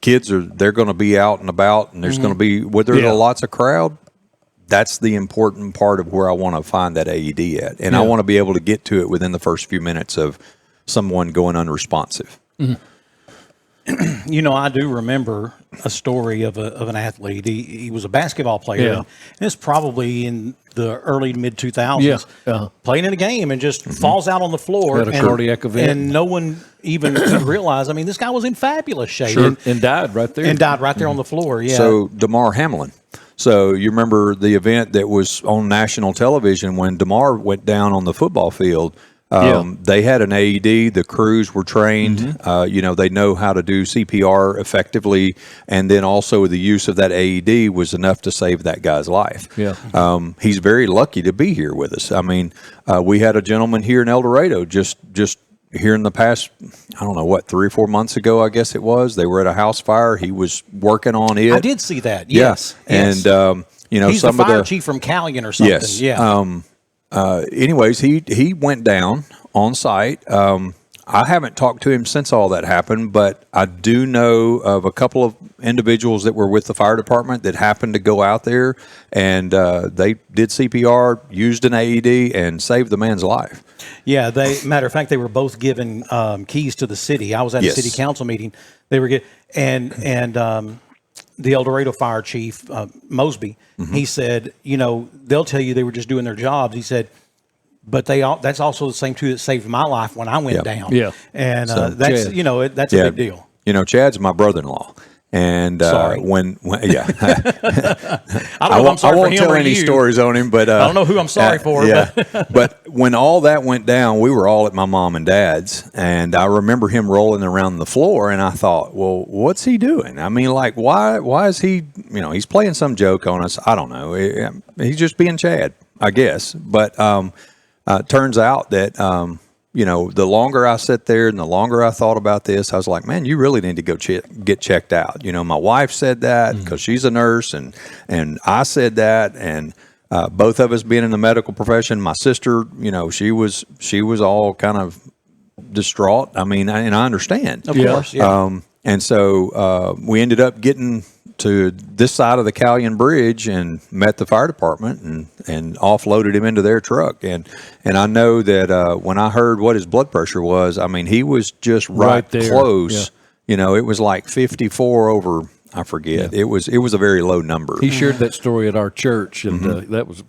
kids they're going to be out and about, and there's going to be, where there's lots of crowd, that's the important part of where I want to find that AED at. And I want to be able to get to it within the first few minutes of someone going unresponsive.
I do remember a story of an athlete. He was a basketball player. And it's probably in the early mid 2000s. Playing in a game and just falls out on the floor.
Had a cardiac event.
And no one even could realize. This guy was in fabulous shape.
Sure. And died right there.
And died right there on the floor. Yeah.
So DeMar Hamlin. So you remember the event that was on national television when DeMar went down on the football field. They had an AED. The crews were trained. They know how to do CPR effectively, and then also the use of that AED was enough to save that guy's life. He's very lucky to be here with us. We had a gentleman here in El Dorado just here in the past, I don't know 3 or 4 months ago, I guess it was. They were at a house fire. He was working on it.
I did see that. Yes.
And
he's
some
the fire
of the
chief from Callion or something.
Yes.
Yeah.
Anyways, he went down on site. I haven't talked to him since all that happened, but I do know of a couple of individuals that were with the fire department that happened to go out there, and they did CPR, used an AED, and saved the man's life.
Yeah, matter of fact, they were both given keys to the city. I was at a city council meeting. They were and the El Dorado fire chief, Mosby, he said, they'll tell you they were just doing their jobs. He said, but that's also the same two that saved my life when I went down.
Yeah.
And
So,
that's,
Chad.
that's a big deal.
Chad's my brother-in-law. And
Sorry.
when
I don't know if I'm sorry
I won't
for him
tell
or
any
you.
stories on him, but
I don't know who I'm sorry for.
But when all that went down, we were all at my mom and dad's, and I remember him rolling around the floor, and I thought, well, what's he doing? Why is he? He's playing some joke on us. I don't know. He's just being Chad, I guess. But turns out that. The longer I sat there and the longer I thought about this, I was like, man, you really need to go get checked out. My wife said that because she's a nurse, and I said that, and both of us being in the medical profession. My sister, she was all kind of distraught. And I understand.
Of course, yeah.
And so we ended up getting to this side of the Callion Bridge and met the fire department and offloaded him into their truck. And I know that when I heard what his blood pressure was, he was just right there. Close. Yeah. It was like 54 over, I forget. Yeah. It was a very low number.
He shared that story at our church, and that was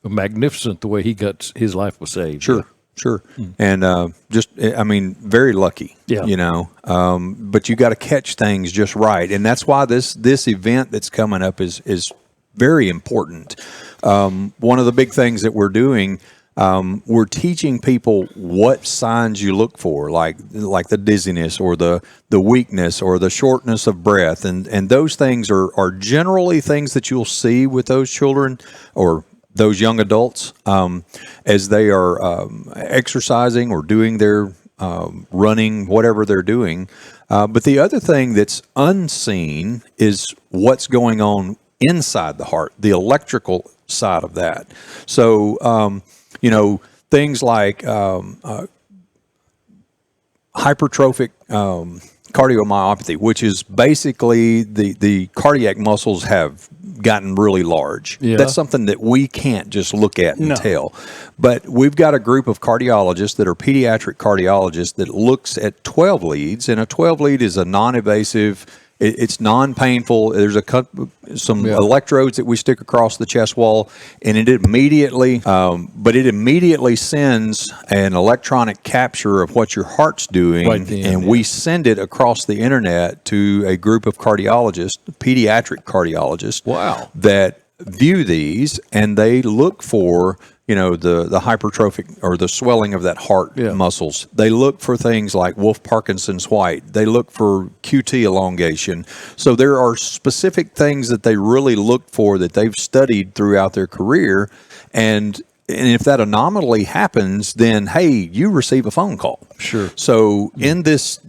magnificent the way his life was saved.
Sure. Sure. And very lucky, but you got to catch things just right. And that's why this event that's coming up is very important. One of the big things that we're doing, we're teaching people what signs you look for, like the dizziness or the weakness or the shortness of breath. And those things are generally things that you'll see with those children or those young adults as they are exercising or doing their running, whatever they're doing. But the other thing that's unseen is what's going on inside the heart, the electrical side of that. So, things like hypertrophic cardiomyopathy, which is basically the cardiac muscles have gotten really large.
Yeah.
That's something that we can't just look at and tell. But we've got a group of cardiologists that are pediatric cardiologists that looks at 12 leads, and a 12 lead is a non-invasive. It's non-painful. There's some electrodes that we stick across the chest wall, and it immediately sends an electronic capture of what your heart's doing, we send it across the internet to a group of cardiologists, pediatric cardiologists, that view these, and they look for the hypertrophic or the swelling of that heart muscles. They look for things like Wolff-Parkinson's White. They look for QT elongation. So there are specific things that they really look for that they've studied throughout their career. And if that anomaly happens, then, hey, you receive a phone call.
Sure.
So in this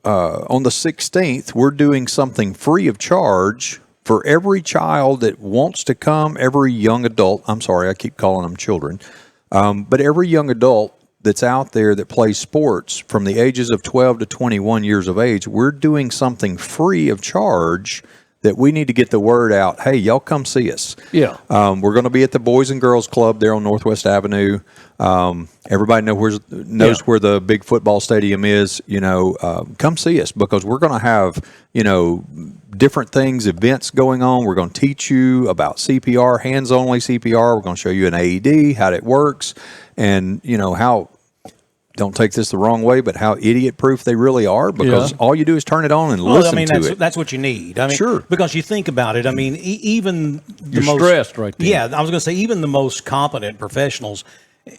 on the 16th, we're doing something free of charge for every child that wants to come, every young adult. I'm sorry, I keep calling them children. But every young adult that's out there that plays sports from the ages of 12 to 21 years of age, we're doing something free of charge that we need to get the word out. Hey, y'all come see us.
Yeah.
We're going to be at the Boys and Girls Club there on Northwest Avenue. Everybody knows where the big football stadium is. Come see us, because we're going to have, different things, events going on. We're going to teach you about CPR, hands-only CPR. We're going to show you an AED, how it works, and, how, don't take this the wrong way, but how idiot-proof they really are, because all you do is turn it on and listen to it.
That's what you need.
Sure.
Because you think about it, even
You're stressed right there.
Yeah, I was going to say, even the most competent professionals,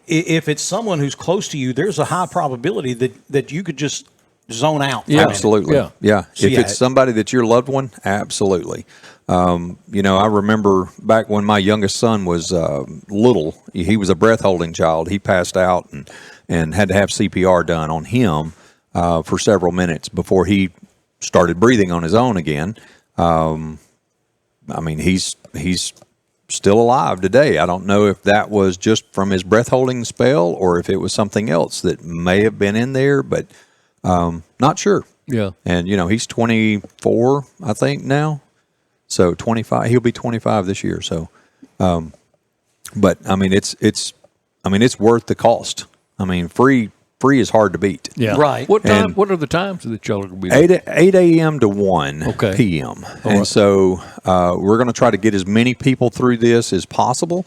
if it's someone who's close to you, there's a high probability that you could just zone out.
Yeah, absolutely. Yeah.
So,
if it's somebody that's your loved one, absolutely. I remember back when my youngest son was little, he was a breath holding child. He passed out and had to have CPR done on him for several minutes before he started breathing on his own again. He's still alive today. I don't know if that was just from his breath holding spell or if it was something else that may have been in there, but not sure.
Yeah.
And, he's 24, I think, now. So 25, he'll be 25 this year. So, but it's worth the cost. Free is hard to beat.
Yeah.
Right.
What are the times that y'all are going to be there?
8 a.m. to 1 p.m. And so we're going to try to get as many people through this as possible.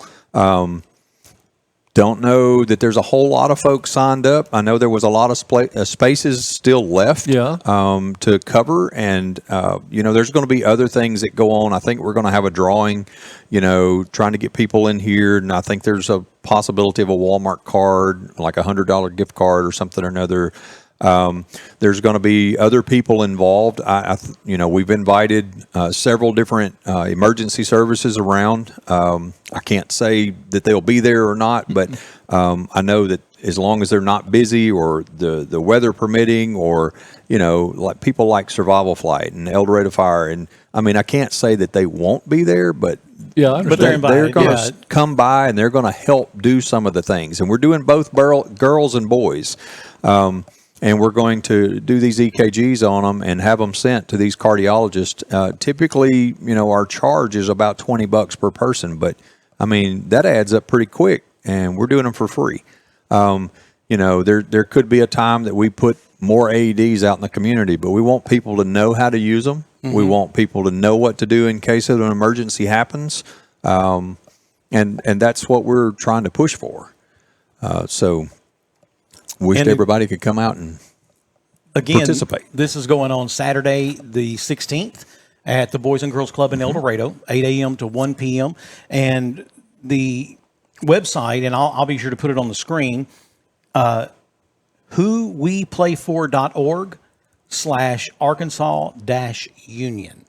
Don't know that there's a whole lot of folks signed up. I know there was a lot of spaces still left to cover. And, there's going to be other things that go on. I think we're going to have a drawing, trying to get people in here. And I think there's a possibility of a Walmart card, like $100 gift card or something or another. There's going to be other people involved. We've invited several different emergency services around. I can't say that they'll be there or not, but I know that as long as they're not busy or the weather permitting, or like people like Survival Flight and El Dorado Fire, and I can't say that they won't be there, but
I understand.
They're going to come by and they're going to help do some of the things, and we're doing both girls and boys. And we're going to do these EKGs on them and have them sent to these cardiologists. Typically, our charge is about $20 per person, but that adds up pretty quick, and we're doing them for free. There could be a time that we put more AEDs out in the community, but we want people to know how to use them. Mm-hmm. We want people to know what to do in case an emergency happens, and that's what we're trying to push for. Wished everybody could come out and participate.
This is going on Saturday, the 16th, at the Boys and Girls Club in El Dorado, 8 a.m. to 1 p.m. And the website, and I'll be sure to put it on the screen, whoweplayfor.org/Arkansas-Union.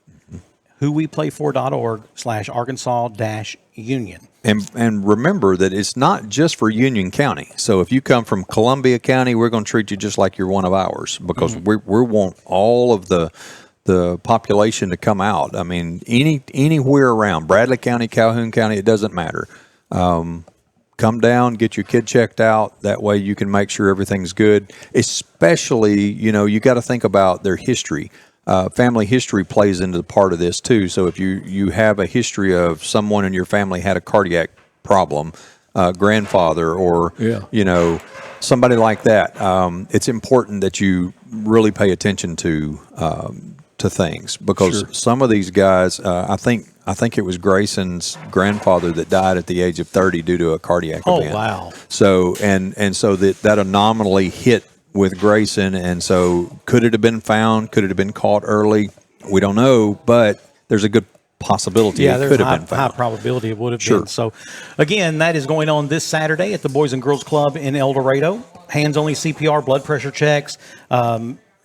whoweplayfor.org/Arkansas-Union.
And remember that it's not just for Union County. So if you come from Columbia County, we're going to treat you just like you're one of ours, because we want all of the population to come out. I mean, anywhere around Bradley County, Calhoun County, it doesn't matter. Come down, get your kid checked out. That way you can make sure everything's good. Especially, you got to think about their history. Family history plays into the part of this too. So if you have a history of someone in your family had a cardiac problem, grandfather, or somebody like that, it's important that you really pay attention to things, because some of these guys, I think it was Grayson's grandfather that died at the age of 30 due to a cardiac event.
Oh, wow.
So and so that anomaly hit with Grayson, and so could it have been found? Could it have been caught early? We don't know, but there's a good possibility it could have been found.
High probability it would have been. So, again, that is going on this Saturday at the Boys and Girls Club in El Dorado. Hands-only CPR, blood pressure checks.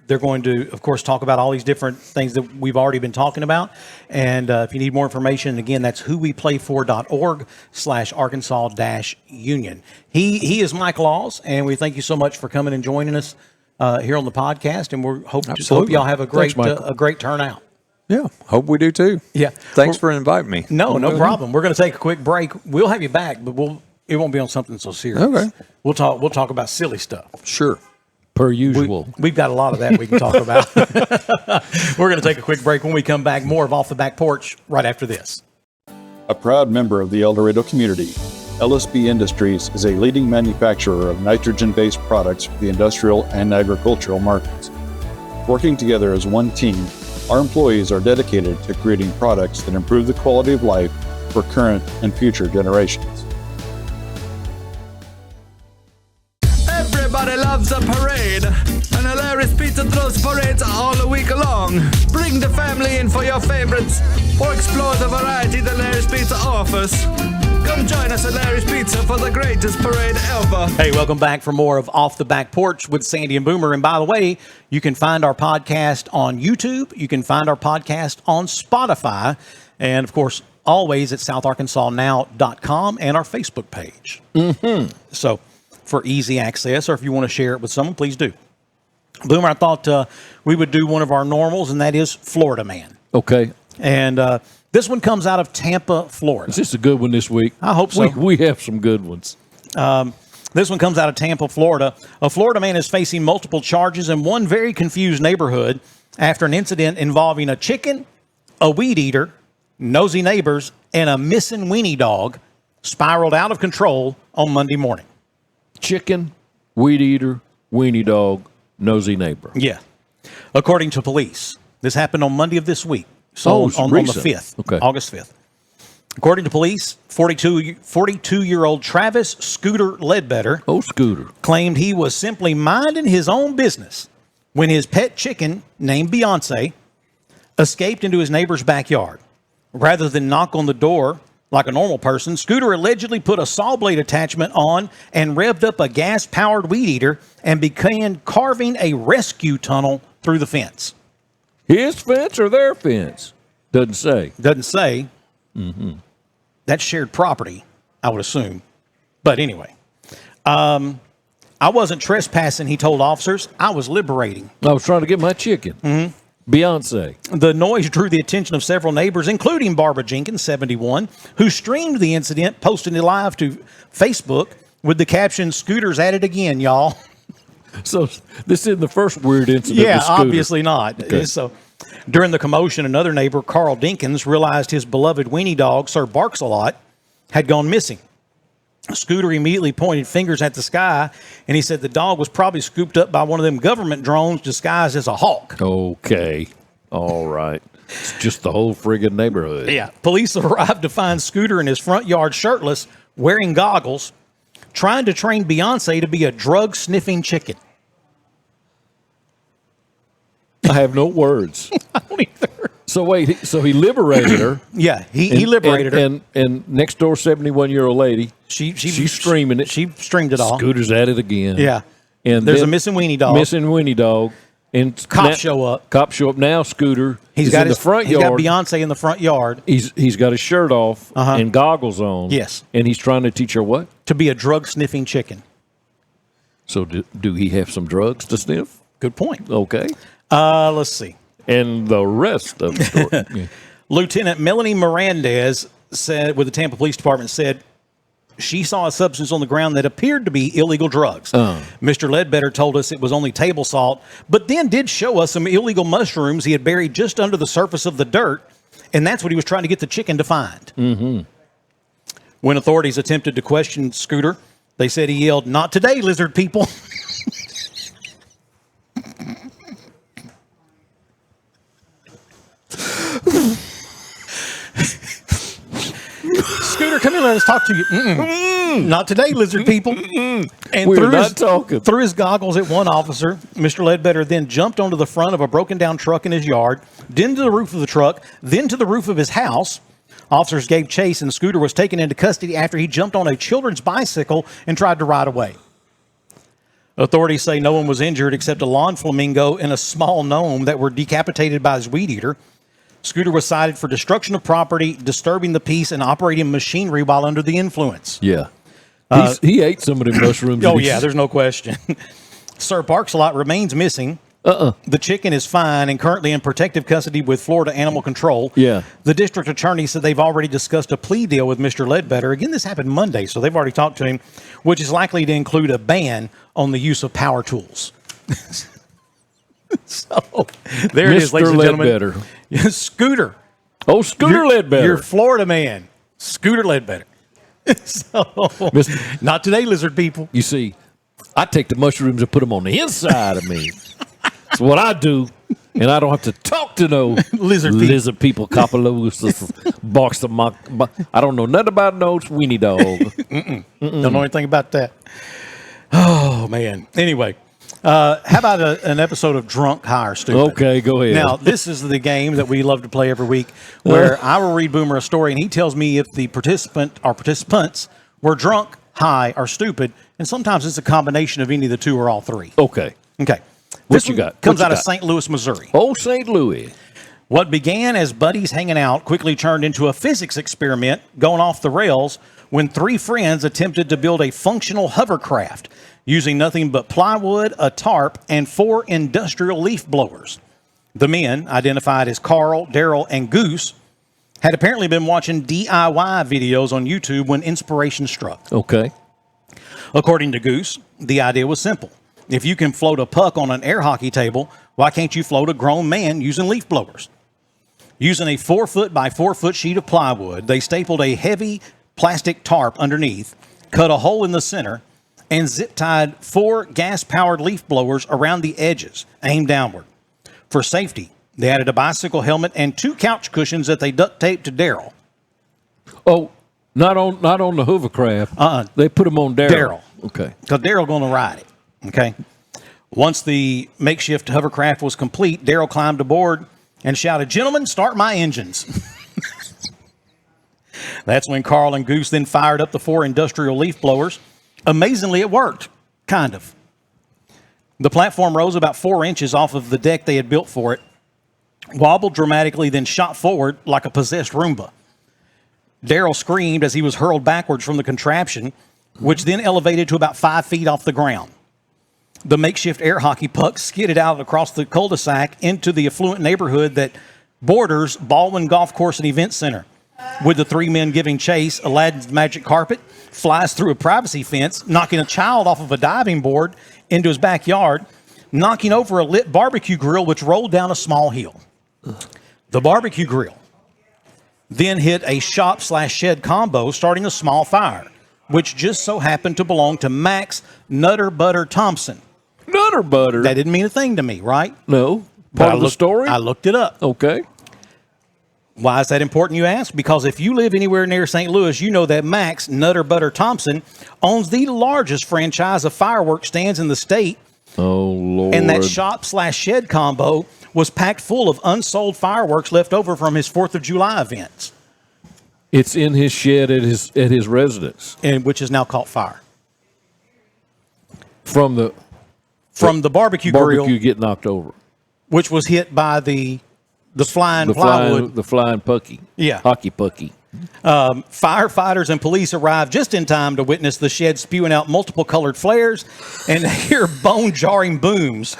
They're going to, of course, talk about all these different things that we've already been talking about. And if you need more information, again, that's whoweplayfor.org/Arkansas-Union. He is Mike Laws, and we thank you so much for coming and joining us here on the podcast. And we hope y'all have a great turnout.
Yeah, hope we do too.
Yeah.
Thanks for inviting me.
No problem. We're going to take a quick break. We'll have you back, but it won't be on something so serious.
Okay.
We'll talk about silly stuff.
Sure.
Per usual.
We've got a lot of that we can talk about. We're going to take a quick break. When we come back, more of Off the Back Porch right after this.
A proud member of the El Dorado community, LSB Industries is a leading manufacturer of nitrogen-based products for the industrial and agricultural markets. Working together as one team, our employees are dedicated to creating products that improve the quality of life for current and future generations.
Everybody loves a parade, and Hilarious Pizza throws parades all week long. Bring the family in for your favorites, or explore the variety that Hilarious Pizza offers. Come join us at Hilarious Pizza for the greatest parade ever.
Hey, welcome back for more of Off the Back Porch with Sandy and Boomer. And by the way, you can find our podcast on YouTube. You can find our podcast on Spotify. And, of course, always at southarkansasnow.com and our Facebook page. So, for easy access, or if you want to share it with someone, please do. Boomer, I thought we would do one of our normals, and that is Florida Man.
Okay.
And this one comes out of Tampa, Florida.
Is this a good one this week?
I hope so.
We have some good ones.
This one comes out of Tampa, Florida. A Florida man is facing multiple charges in one very confused neighborhood after an incident involving a chicken, a weed eater, nosy neighbors, and a missing weenie dog spiraled out of control on Monday morning.
Chicken, weed eater, weenie dog, nosy neighbor.
Yeah. According to police, this happened on Monday of this week. So on the 5th, August 5th. According to police, 42-year-old Travis Scooter Ledbetter
Scooter
claimed he was simply minding his own business when his pet chicken, named Beyonce, escaped into his neighbor's backyard. Rather than knock on the door like a normal person, Scooter allegedly put a saw blade attachment on and revved up a gas-powered weed eater and began carving a rescue tunnel through the fence.
His fence or their fence? Doesn't say.
Doesn't say. That's shared property, I would assume. But anyway, I wasn't trespassing, he told officers. I was liberating.
I was trying to get my chicken. Beyonce.
The noise drew the attention of several neighbors, including Barbara Jenkins, 71, who streamed the incident, posting it live to Facebook with the caption, "Scooter's at it again, y'all."
So this isn't the first weird incident.
Yeah,
with Scooter.
obviously not.
Okay.
So during the commotion, another neighbor, Carl Dinkins, realized his beloved weenie dog, Sir Barks-a-Lot, had gone missing. Scooter immediately pointed fingers at the sky, and he said the dog was probably scooped up by one of them government drones disguised as a hawk.
Okay. All right. It's just the whole friggin' neighborhood.
Yeah. Police arrived to find Scooter in his front yard shirtless, wearing goggles, trying to train Beyonce to be a drug-sniffing chicken.
I have no words.
I don't either.
So wait, so he liberated her.
Yeah, he liberated her.
And next door 71-year-old lady,
she's
streaming it.
She streamed it all.
Scooter's at it again.
Yeah.
And
there's a missing weenie dog.
Missing weenie dog. And
Cops show up.
Cops show up now. Scooter.
He's
is
got
in
his
the front
He's
yard.
got Beyonce in the front yard.
He's got his shirt off and goggles on.
Yes.
And he's trying to teach her what?
To be a drug sniffing chicken.
So do he have some drugs to sniff?
Good point.
Okay.
Let's see.
And the rest of the story. Yeah.
Lieutenant Melanie Mirandez said, with the Tampa Police Department, said she saw a substance on the ground that appeared to be illegal drugs. Mr. Ledbetter told us it was only table salt, but then did show us some illegal mushrooms he had buried just under the surface of the dirt, and that's what he was trying to get the chicken to find. Mm-hmm. When authorities attempted to question Scooter, they said he yelled, "Not today, lizard people." Scooter, come here, let us talk to you. Not today, lizard people. And
We're not talking.
Through his goggles at one officer, Mr. Ledbetter then jumped onto the front of a broken down truck in his yard, then to the roof of the truck, then to the roof of his house. Officers gave chase, and Scooter was taken into custody after he jumped on a children's bicycle and tried to ride away. Authorities say no one was injured except a lawn flamingo and a small gnome that were decapitated by his weed eater. Scooter was cited for destruction of property, disturbing the peace, and operating machinery while under the influence.
Yeah. He ate some of the mushrooms.
Oh, yeah, there's no question. Sir Barkslot remains missing. The chicken is fine and currently in protective custody with Florida Animal Control.
Yeah.
The district attorney said they've already discussed a plea deal with Mr. Ledbetter. Again, this happened Monday, so they've already talked to him, which is likely to include a ban on the use of power tools. So, there it is, ladies and gentlemen.
Ledbetter.
Scooter.
Oh, Scooter Ledbetter.
You're Florida man. Scooter Ledbetter. So, not today, lizard people.
You see, I take the mushrooms and put them on the inside of me. That's what I do. And I don't have to talk to no lizard people. Copalogus, box of my. I don't know nothing about no weenie dog.
Don't know anything about that. Oh, man. Anyway. How about an episode of Drunk, High, or Stupid?
Okay, go ahead.
Now, this is the game that we love to play every week where I will read Boomer a story, and he tells me if the participants were drunk, high, or stupid, and sometimes it's a combination of any of the two or all three.
Okay.
Okay.
What you got?
Comes out of St. Louis, Missouri.
Oh, St. Louis.
What began as buddies hanging out quickly turned into a physics experiment going off the rails when three friends attempted to build a functional hovercraft using nothing but plywood, a tarp, and 4 industrial leaf blowers. The men, identified as Carl, Daryl, and Goose, had apparently been watching DIY videos on YouTube when inspiration struck.
Okay. According
to Goose, the idea was simple. If you can float a puck on an air hockey table, why can't you float a grown man using leaf blowers? Using a 4-foot by 4-foot sheet of plywood, they stapled a heavy plastic tarp underneath, cut a hole in the center, and zip-tied 4 gas-powered leaf blowers around the edges, aimed downward. For safety, they added a bicycle helmet and 2 couch cushions that they duct-taped to Daryl.
Oh, not on the hovercraft. They put them on Daryl. Okay.
Because Daryl going to ride it. Okay. Once the makeshift hovercraft was complete, Daryl climbed aboard and shouted, "Gentlemen, start my engines." That's when Carl and Goose then fired up the 4 industrial leaf blowers. Amazingly, it worked. Kind of. The platform rose about 4 inches off of the deck they had built for it, wobbled dramatically, then shot forward like a possessed Roomba. Daryl screamed as he was hurled backwards from the contraption, which then elevated to about 5 feet off the ground. The makeshift air hockey puck skidded out across the cul-de-sac into the affluent neighborhood that borders Baldwin Golf Course and Event Center. With the 3 men giving chase, Aladdin's magic carpet flies through a privacy fence, knocking a child off of a diving board into his backyard, knocking over a lit barbecue grill which rolled down a small hill. The barbecue grill then hit a shop/shed combo, starting a small fire, which just so happened to belong to Max Nutter Butter Thompson.
Nutter Butter?
That didn't mean a thing to me, right?
No. Part of the story?
I looked it up.
Okay.
Why is that important, you ask? Because if you live anywhere near St. Louis, you know that Max Nutter Butter Thompson owns the largest franchise of fireworks stands in the state.
Oh, Lord.
And that shop/shed combo was packed full of unsold fireworks left over from his 4th of July events.
It's in his shed at his residence.
And which is now caught fire.
From the
barbecue grill.
Barbecue get knocked over.
which was hit by the flying plywood.
The flying pucky.
Yeah.
Hockey pucky.
Firefighters and police arrived just in time to witness the shed spewing out multiple colored flares and hear bone-jarring booms.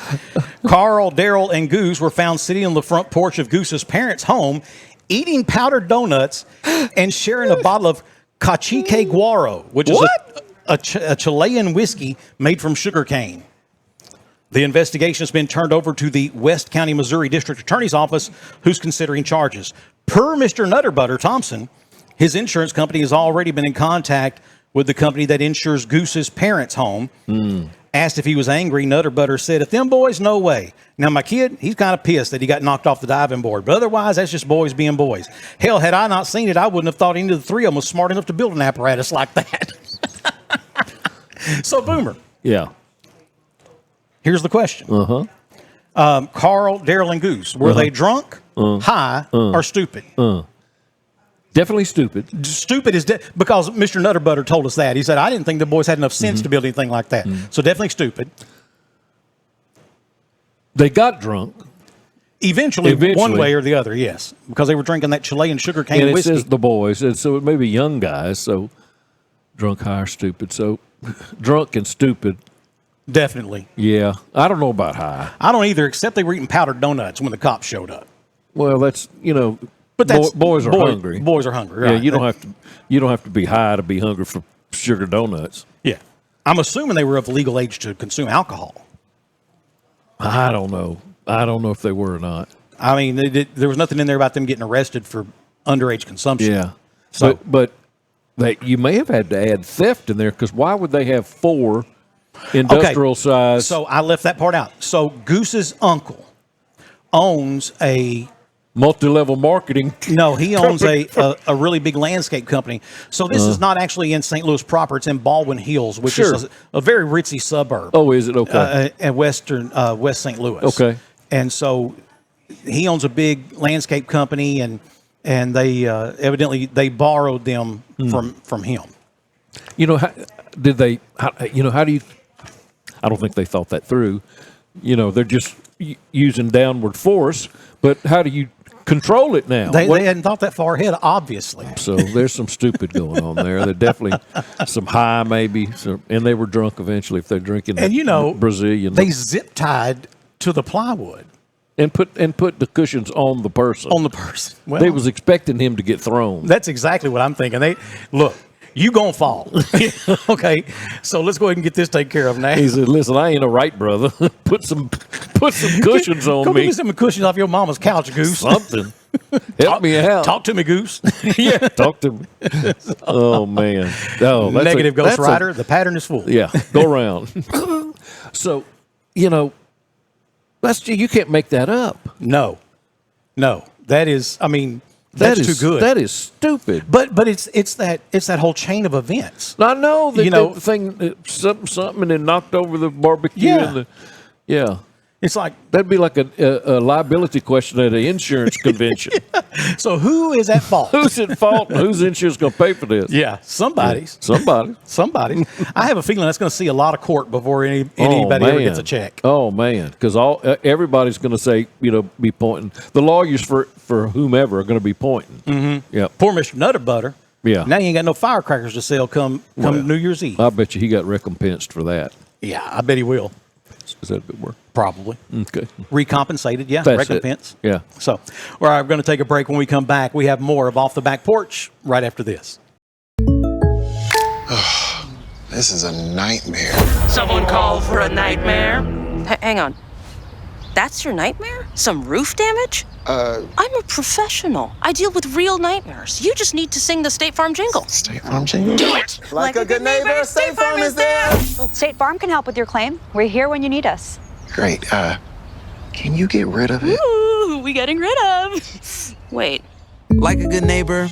Carl, Daryl, and Goose were found sitting on the front porch of Goose's parents' home, eating powdered donuts and sharing a bottle of cacique guaro, which is a Chilean whiskey made from sugarcane. The investigation has been turned over to the West County, Missouri District Attorney's Office, who's considering charges. Per Mr. Nutterbutter Thompson, his insurance company has already been in contact with the company that insures Goose's parents' home. Asked if he was angry, Nutterbutter said, if them boys, no way. Now, my kid, he's kind of pissed that he got knocked off the diving board, but otherwise, that's just boys being boys. Hell, had I not seen it, I wouldn't have thought any of the three of them was smart enough to build an apparatus like that. So, Boomer.
Yeah.
Here's the question. Carl, Daryl, and Goose, were they drunk, high, or stupid?
Definitely stupid.
Stupid is because Mr. Nutterbutter told us that. He said, I didn't think the boys had enough sense to build anything like that. So definitely stupid.
They got drunk.
Eventually, one way or the other, yes. Because they were drinking that Chilean sugarcane
and it
whiskey.
says the boys, and so it may be young guys, so drunk, high, or stupid. So drunk and stupid.
Definitely.
Yeah. I don't know about high.
I don't either, except they were eating powdered donuts when the cops showed up.
Well, that's,
But that's
boys are hungry.
Boys are hungry. Right.
Yeah, you don't have to be high to be hungry for sugar donuts.
Yeah. I'm assuming they were of legal age to consume alcohol.
I don't know. I don't know if they were or not.
I mean, there was nothing in there about them getting arrested for underage consumption.
Yeah.
So,
but you may have had to add theft in there, because why would they have 4 industrial size?
So I left that part out. So Goose's uncle owns a
multi-level marketing.
No, he owns a really big landscape company. So this is not actually in St. Louis proper. It's in Baldwin Hills, which is a very ritzy suburb.
Oh, is it? Okay.
At West St. Louis.
Okay.
And so he owns a big landscape company, and they evidently they borrowed them from him.
How do you? I don't think they thought that through. They're just using downward force, but how do you control it now?
They hadn't thought that far ahead, obviously.
So there's some stupid going on there. They're definitely some high, maybe, and they were drunk eventually if they're drinking.
And
Brazilian.
They zip tied to the plywood
and put the cushions on the person.
On the person. Well,
they was expecting him to get thrown.
That's exactly what I'm thinking. Look. You gonna fall. Okay, so let's go ahead and get this taken care of now.
He said, listen, I ain't a right brother. Put some cushions on
Go
me.
give me some cushions off your mama's couch, Goose.
Something. Help me out.
Talk to me, Goose.
Yeah, talk to me. Oh, man. Oh,
Negative Ghost Rider. The pattern is full.
Yeah, go around. So, you can't make that up.
No. That is, that's too good.
That is stupid.
But it's that whole chain of events.
I know that the thing something and then knocked over the barbecue.
Yeah.
Yeah.
It's like
that'd be like a liability question at an insurance convention.
So who is at fault?
Who's at fault? And whose insurance going to pay for this?
Yeah, somebody's.
Somebody.
I have a feeling that's going to see a lot of court before anybody ever gets a check.
Oh man, because everybody's going to say be pointing. The lawyers for whomever are going to be pointing.
Mm-hmm.
Yeah.
Poor Mr. Nutterbutter.
Yeah.
Now you ain't got no firecrackers to sell come New Year's Eve.
I bet you he got recompensed for that.
Yeah, I bet he will.
Is that a good word?
Probably.
Okay.
Recompensated, yeah.
That's
recompense.
It. Yeah.
So, all right, we're going to take a break. When we come back, we have more of Off the Back Porch right after this.
This is a nightmare.
Someone call for a nightmare?
Hang on. That's your nightmare? Some roof damage? I'm a professional. I deal with real nightmares. You just need to sing the State Farm jingle.
State Farm jingle?
Do it!
Like a good neighbor, State Farm is there.
State Farm can help with your claim. We're here when you need us.
Great. Can you get rid of it?
Ooh, we getting rid of. Wait.
Like a good neighbor,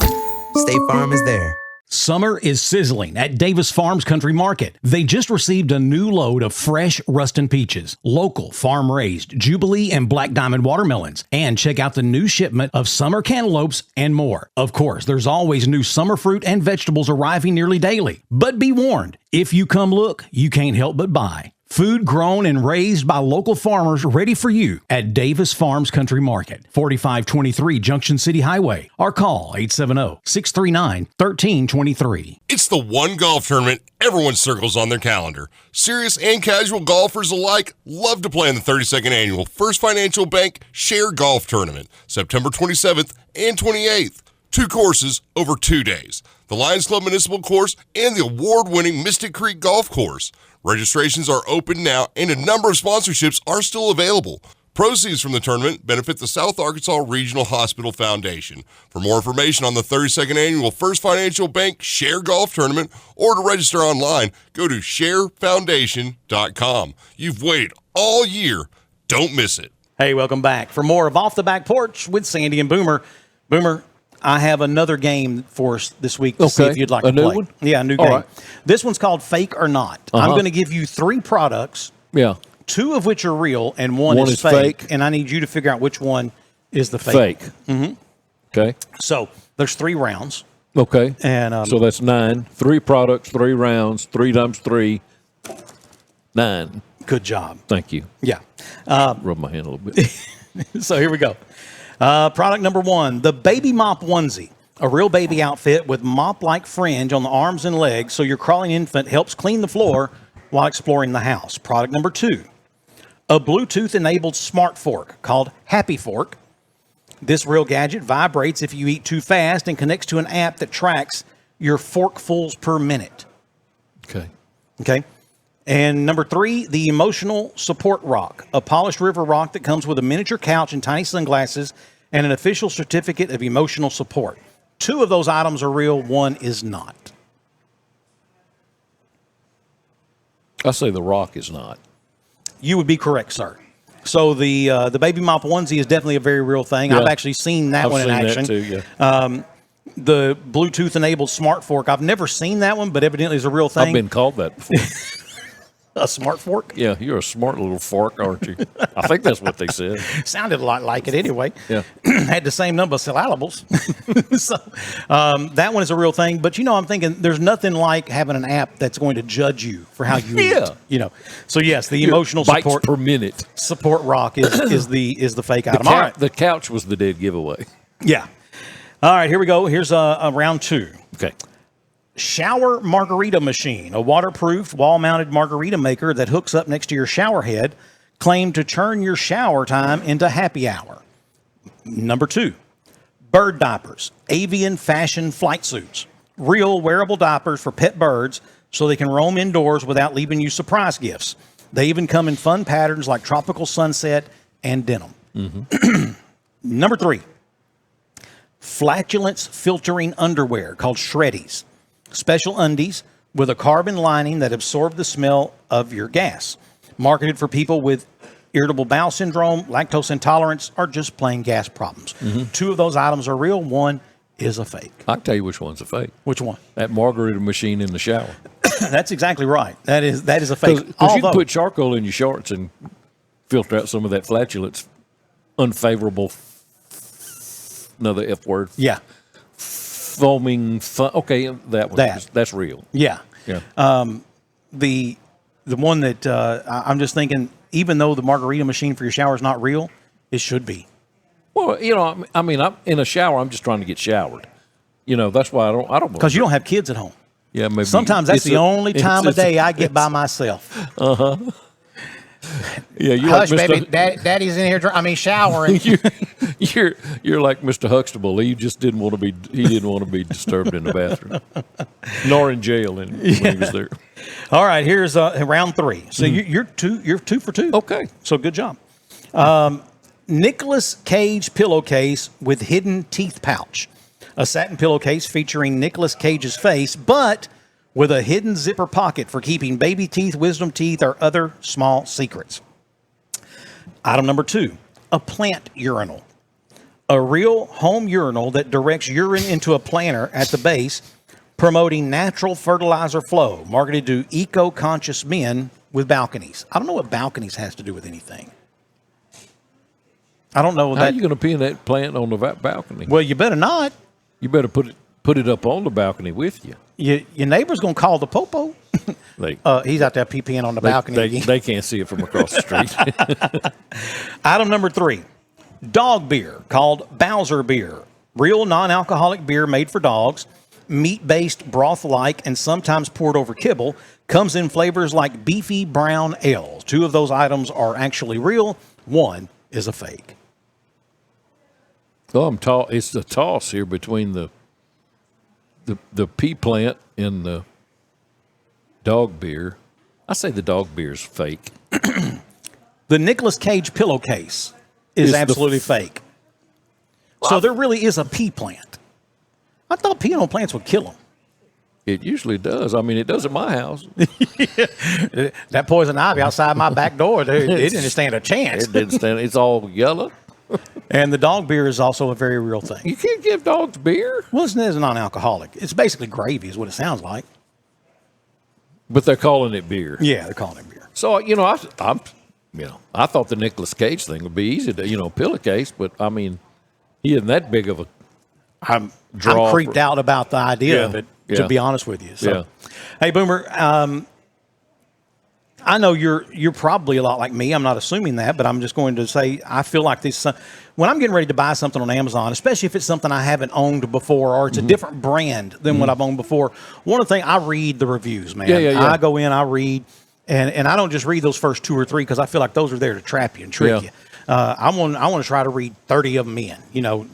State Farm is there.
Summer is sizzling at Davis Farms Country Market. They just received a new load of fresh Ruston peaches, local farm-raised Jubilee and Black Diamond watermelons, and check out the new shipment of summer cantaloupes and more. Of course, there's always new summer fruit and vegetables arriving nearly daily. But be warned, if you come look, you can't help but buy. Food grown and raised by local farmers ready for you at Davis Farms Country Market, 4523 Junction City Highway, or call 870-639-1323.
It's the one golf tournament everyone circles on their calendar. Serious and casual golfers alike love to play in the 32nd Annual First Financial Bank Share Golf Tournament, September 27th and 28th. 2 courses over 2 days. The Lions Club Municipal Course and the award-winning Mystic Creek Golf Course. Registrations are open now, and a number of sponsorships are still available. Proceeds from the tournament benefit the South Arkansas Regional Hospital Foundation. For more information on the 32nd Annual First Financial Bank Share Golf Tournament or to register online, go to sharefoundation.com. You've waited all year. Don't miss it.
Hey, welcome back. For more of Off the Back Porch with Sandy and Boomer. Boomer, I have another game for us this week to see if you'd like to play.
A new one?
Yeah, a new game. Right. This one's called Fake or Not. I'm going to give you 3 products.
Yeah.
2 of which are real and one is fake. And I need you to figure out which one is the fake.
Mm-hmm. Okay.
So there's 3 rounds.
Okay.
And
so that's 9. 3 products, 3 rounds, 3 times 3, 9.
Good job.
Thank you.
Yeah.
Rub my hand a little bit.
So here we go. Product number 1, the Baby Mop Onesie. A real baby outfit with mop-like fringe on the arms and legs so your crawling infant helps clean the floor while exploring the house. Product number 2, a Bluetooth-enabled smart fork called Happy Fork. This real gadget vibrates if you eat too fast and connects to an app that tracks your forkfuls per minute. Okay. And number 3, the Emotional Support Rock, a polished river rock that comes with a miniature couch and tiny sunglasses and an official certificate of emotional support. 2 of those items are real, 1 is not.
I say the rock is not.
You would be correct, sir. So the Baby Mop Onesie is definitely a very real thing. Yeah. I've actually seen that one in action.
That too, yeah.
The Bluetooth-enabled smart fork, I've never seen that one, but evidently it's a real thing.
I've been called that before.
A smart fork?
Yeah, you're a smart little fork, aren't you? I think that's what they said.
Sounded a lot like it anyway.
Yeah.
Had the same number of syllables. So that one is a real thing. But, I'm thinking there's nothing like having an app that's going to judge you for how you eat. So, yes, the emotional support
per minute
support rock is the fake item.
All
right.
The couch was the dead giveaway.
Yeah. All right, here we go. Here's a round 2.
Okay.
Shower margarita machine, a waterproof wall-mounted margarita maker that hooks up next to your shower head, claimed to turn your shower time into happy hour. Number 2, bird diapers, avian fashion flight suits, real wearable diapers for pet birds so they can roam indoors without leaving you surprise gifts. They even come in fun patterns like tropical sunset and denim.
Mm-hmm.
Number 3, flatulence filtering underwear called Shreddies. Special undies with a carbon lining that absorb the smell of your gas. Marketed for people with irritable bowel syndrome, lactose intolerance, or just plain gas problems. Mm-hmm. 2 of those items are real. 1 is a fake.
I can tell you which one's a fake.
Which one?
That margarita machine in the shower.
That's exactly right. That is a fake.
Because you can put charcoal in your shorts and filter out some of that flatulence. Unfavorable. Another F word.
Yeah.
Foaming. Okay, that one. That's real.
Yeah.
Yeah.
The one that I'm just thinking, even though the margarita machine for your shower is not real, it should be.
Well, I'm in a shower. I'm just trying to get showered. That's why I don't.
Because you don't have kids at home.
Yeah, maybe.
Sometimes that's the only time of day I get by myself.
Uh-huh. Yeah, you're
hush,
like
baby. Daddy's in here. Showering.
you're like Mr. Huxtable. He just didn't want to be. He didn't want to be disturbed in the bathroom, nor in jail when he was there.
All right, here's round 3. So you're 2 for 2.
Okay,
so good job. Nicolas Cage pillowcase with hidden teeth pouch, a satin pillowcase featuring Nicolas Cage's face, but with a hidden zipper pocket for keeping baby teeth, wisdom teeth, or other small secrets. Item number 2, a plant urinal. A real home urinal that directs urine into a planter at the base, promoting natural fertilizer flow, marketed to eco-conscious men with balconies. I don't know what balconies has to do with anything. I don't know.
How are you going to pin that plant on the balcony?
Well, you better not.
You better put it up on the balcony with you.
Your neighbor's going to call the popo. He's out there peeing on the balcony.
They can't see it from across the street.
Item number 3, dog beer called Bowser beer. Real non-alcoholic beer made for dogs, meat-based, broth-like, and sometimes poured over kibble. Comes in flavors like beefy brown ales. 2 of those items are actually real. 1 is a fake.
Oh, it's the toss here between the pea plant and the dog beer. I say the dog beer's fake.
The Nicolas Cage pillowcase is absolutely fake. So there really is a pea plant. I thought peeing on plants would kill them.
It usually does. I mean, it does at my house.
That poison ivy outside my back door, it didn't stand a chance.
It didn't stand. It's all yellow.
And the dog beer is also a very real thing.
You can't give dogs beer.
Well, it's non-alcoholic. It's basically gravy is what it sounds like.
But they're calling it beer.
Yeah, they're calling it beer.
So, I thought the Nicolas Cage thing would be easy to, pillowcase, but I mean, he isn't that big of a
I'm creeped out about the idea of it, to be honest with you. So, hey, Boomer, I know you're probably a lot like me. I'm not assuming that, but I'm just going to say I feel like this. When I'm getting ready to buy something on Amazon, especially if it's something I haven't owned before or it's a different brand than what I've owned before, one of the things, I read the reviews, man. I go in, I read, and I don't just read those first 2 or 3 because I feel like those are there to trap you and trick you. I want to try to read 30 of them in,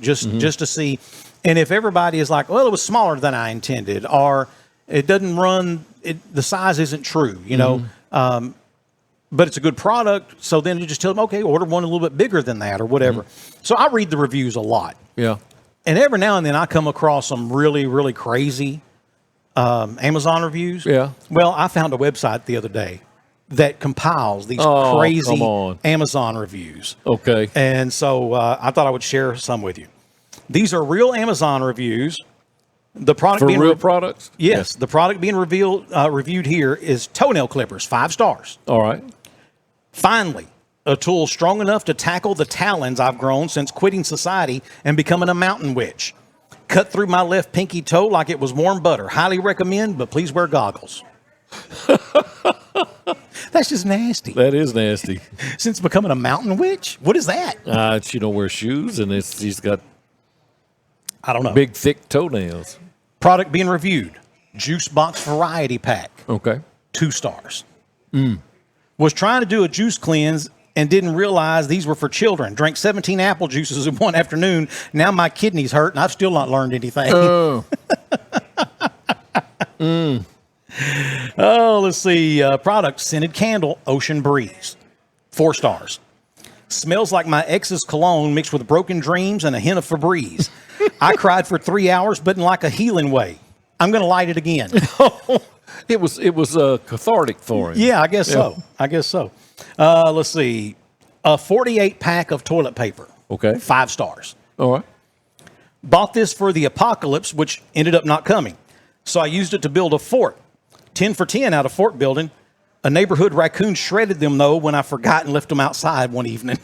just to see. And if everybody is like, well, it was smaller than I intended, or it doesn't run, the size isn't true, but it's a good product. So then you just tell them, okay, order one a little bit bigger than that or whatever. So I read the reviews a lot.
Yeah.
And every now and then I come across some really, really crazy Amazon reviews.
Yeah.
Well, I found a website the other day that compiles these crazy Amazon reviews.
Okay.
And so I thought I would share some with you. These are real Amazon reviews. The product
for
being
real products?
Yes. The product being reviewed here is toenail clippers, 5 stars.
All right.
Finally, a tool strong enough to tackle the talons I've grown since quitting society and becoming a mountain witch. Cut through my left pinky toe like it was warm butter. Highly recommend, but please wear goggles. That's just nasty.
That is nasty.
Since becoming a mountain witch? What is that?
She don't wear shoes, and she's got,
I don't know,
big, thick toenails.
Product being reviewed, juice box variety pack.
Okay.
2 stars. Was trying to do a juice cleanse and didn't realize these were for children. Drank 17 apple juices in one afternoon. Now my kidneys hurt, and I've still not learned anything.
Oh.
Oh, let's see. Product, scented candle, Ocean Breeze. 4 stars. Smells like my ex's cologne mixed with broken dreams and a hint of Febreze. I cried for 3 hours, but in like a healing way. I'm going to light it again.
It was cathartic for him.
Yeah, I guess so. Let's see. A 48 pack of toilet paper.
Okay.
5 stars.
All right.
Bought this for the apocalypse, which ended up not coming. So I used it to build a fort. 10 for 10 out of fort building. A neighborhood raccoon shredded them, though, when I forgot and left them outside one evening.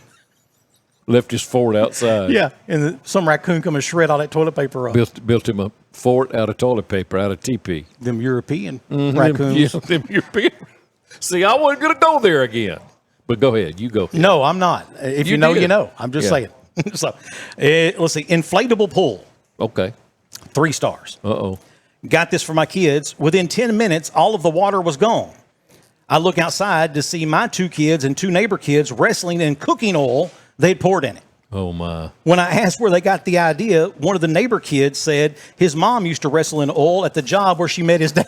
Left his fort outside.
Yeah, and some raccoon come and shred all that toilet paper up.
Built him a fort out of toilet paper, out of TP.
Them European raccoons.
Them European. See, I wasn't going to go there again. But go ahead. You go.
No, I'm not. If you know, you know. I'm just saying. So, let's see. Inflatable pool.
Okay.
3 stars.
Uh-oh.
Got this for my kids. Within 10 minutes, all of the water was gone. I look outside to see my 2 kids and 2 neighbor kids wrestling in cooking oil they'd poured in it.
Oh, my.
When I asked where they got the idea, one of the neighbor kids said his mom used to wrestle in oil at the job where she met his dad.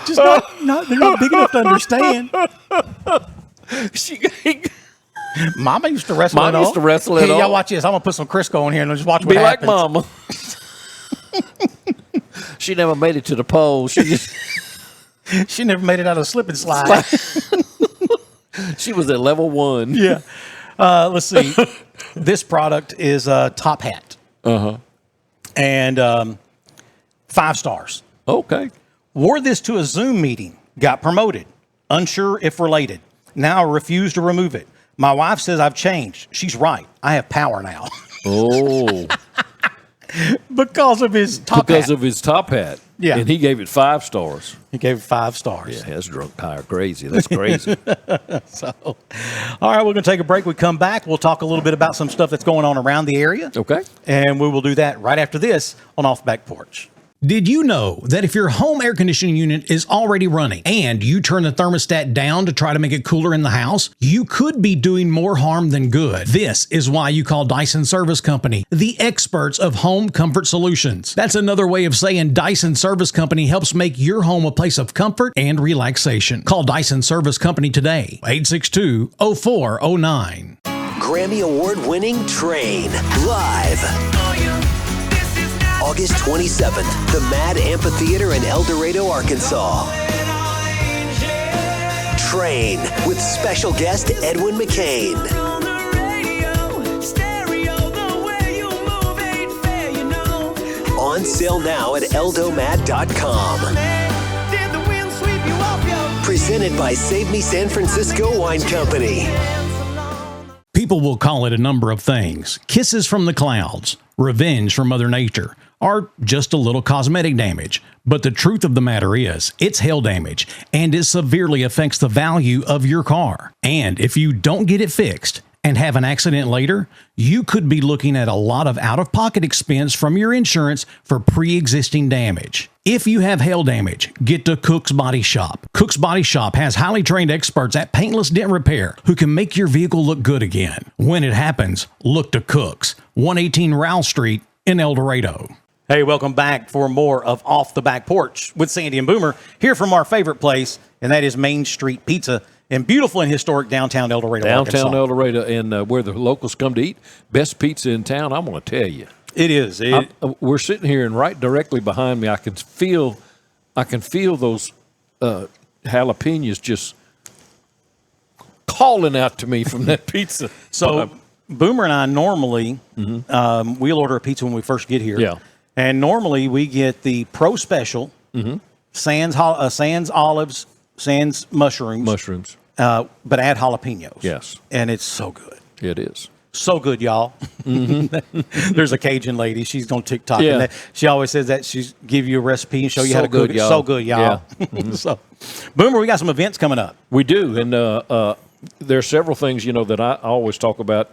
Just they're not big enough to understand. Mama used to wrestle in oil. Hey, y'all watch this. I'm going to put some Crisco in here and just watch what happens.
Be like Mama. She never made it to the pole.
She never made it out of a slip and slide.
She was at level 1.
Yeah. Let's see. This product is a top hat.
Uh-huh.
And 5 stars.
Okay.
Wore this to a Zoom meeting. Got promoted. Unsure if related. Now I refuse to remove it. My wife says I've changed. She's right. I have power now.
Oh.
Because of his top
hat.
Yeah.
And he gave it 5 stars.
He gave it 5 stars.
Yeah, that's drunk higher crazy. That's crazy.
So, all right, we're going to take a break. We come back. We'll talk a little bit about some stuff that's going on around the area.
Okay.
And we will do that right after this on Off the Back Porch. Did you know that if your home air conditioning unit is already running and you turn the thermostat down to try to make it cooler in the house, you could be doing more harm than good? This is why you call Dyson Service Company, the experts of home comfort solutions. That's another way of saying Dyson Service Company helps make your home a place of comfort and relaxation. Call Dyson Service Company today, 862-0409.
Grammy Award-winning Train, live. August 27th, the Mad Amphitheater in El Dorado, Arkansas. Train with special guest Edwin McCain. On sale now at eldomad.com. Presented by Save Me San Francisco Wine Company.
People will call it a number of things. Kisses from the clouds, revenge from Mother Nature, or just a little cosmetic damage. But the truth of the matter is, it's hail damage, and it severely affects the value of your car. And if you don't get it fixed and have an accident later, you could be looking at a lot of out-of-pocket expense from your insurance for pre-existing damage. If you have hail damage, get to Cook's Body Shop. Cook's Body Shop has highly trained experts at paintless dent repair who can make your vehicle look good again. When it happens, look to Cook's, 118 Rowell Street in El Dorado. Hey, welcome back for more of Off the Back Porch with Sandy and Boomer, here from our favorite place, and that is Main Street Pizza in beautiful and historic downtown El Dorado,
Downtown
Arkansas.
El Dorado, and where the locals come to eat. Best pizza in town, I'm going to tell you.
It is.
We're sitting here, and right directly behind me, I can feel those jalapenos just calling out to me from that pizza.
So Boomer and I normally, we'll order a pizza when we first get here.
Yeah.
And normally we get the Pro Special, sans olives, sans mushrooms. But add jalapenos.
Yes.
And it's so good.
It is.
So good, y'all. There's a Cajun lady. She's on TikTok.
Yeah.
And she always says that she's give you a recipe and show you how to cook it.
Y'all.
So good, y'all.
Yeah.
So, Boomer, we got some events coming up.
We do. And there are several things, that I always talk about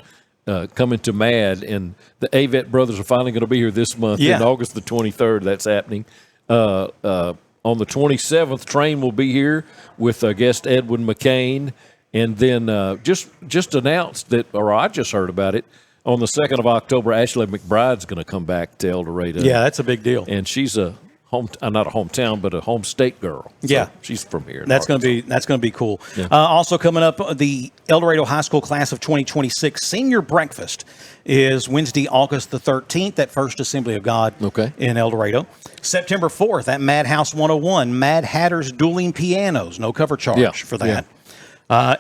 coming to MAD. And the Avett brothers are finally going to be here this month.
Yeah.
In August the 23rd, that's happening. On the 27th, Train will be here with guest Edwin McCain. And then just announced that, or I just heard about it, on the 2nd of October, Ashley McBride's going to come back to El Dorado.
Yeah, that's a big deal.
And she's not a hometown, but a home state girl. So
yeah,
she's from here.
That's going to be cool.
Yeah.
Also coming up, the El Dorado High School class of 2026 senior breakfast is Wednesday, August the 13th at First Assembly of God in El Dorado. September 4th at Madhouse 101, Mad Hatter's Dueling Pianos, no cover charge for that. Yeah.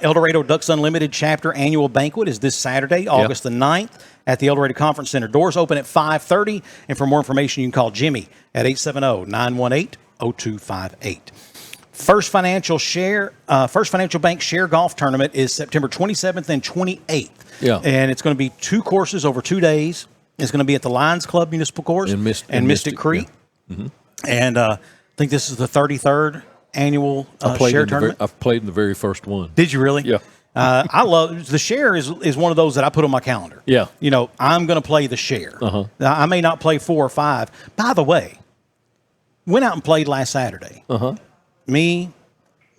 El Dorado Ducks Unlimited Chapter Annual Banquet is this Saturday, August the 9th at the El Dorado Conference Center. Doors open at 5:30, and for more information, you can call Jimmy at 870-918-0258. First Financial Bank Share Golf Tournament is September 27th and 28th.
Yeah.
And it's going to be 2 courses over 2 days. It's going to be at the Lions Club Municipal Course and Mystic Creek. Yeah. Mm-hmm. And I think this is the 33rd annual share tournament.
I've played in the very first one.
Did you really?
Yeah.
I love the share is one of those that I put on my calendar.
Yeah.
I'm going to play the share. I may not play 4 or 5. By the way, went out and played last Saturday. Me,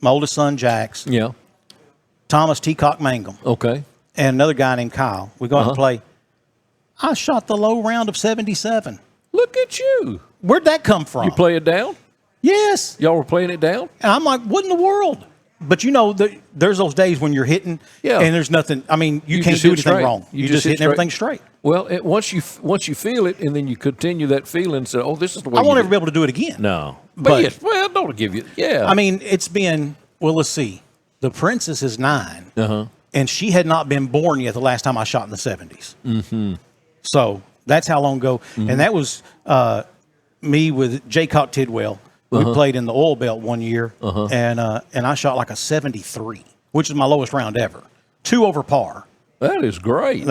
my oldest son Jax.
Yeah.
Thomas Teacock Mangum.
Okay.
And another guy named Kyle. We go out and play. I shot the low round of 77.
Look at you.
Where'd that come from?
You play it down?
Yes.
Y'all were playing it down?
And I'm like, what in the world? But there's those days when you're hitting and there's nothing. I mean, you can't do anything wrong. You just hitting everything straight.
Well, once you feel it and then you continue that feeling and say, oh, this is the way
I won't ever be able to do it again.
No. But yes, well, don't give you,
I mean, it's been, let's see. The Princess is 9. And she had not been born yet the last time I shot in the 70s. So that's how long ago. And that was me with Jaycock Tidwell. We played in the oil belt one year, and I shot like a 73, which is my lowest round ever. 2 over par.
That is great.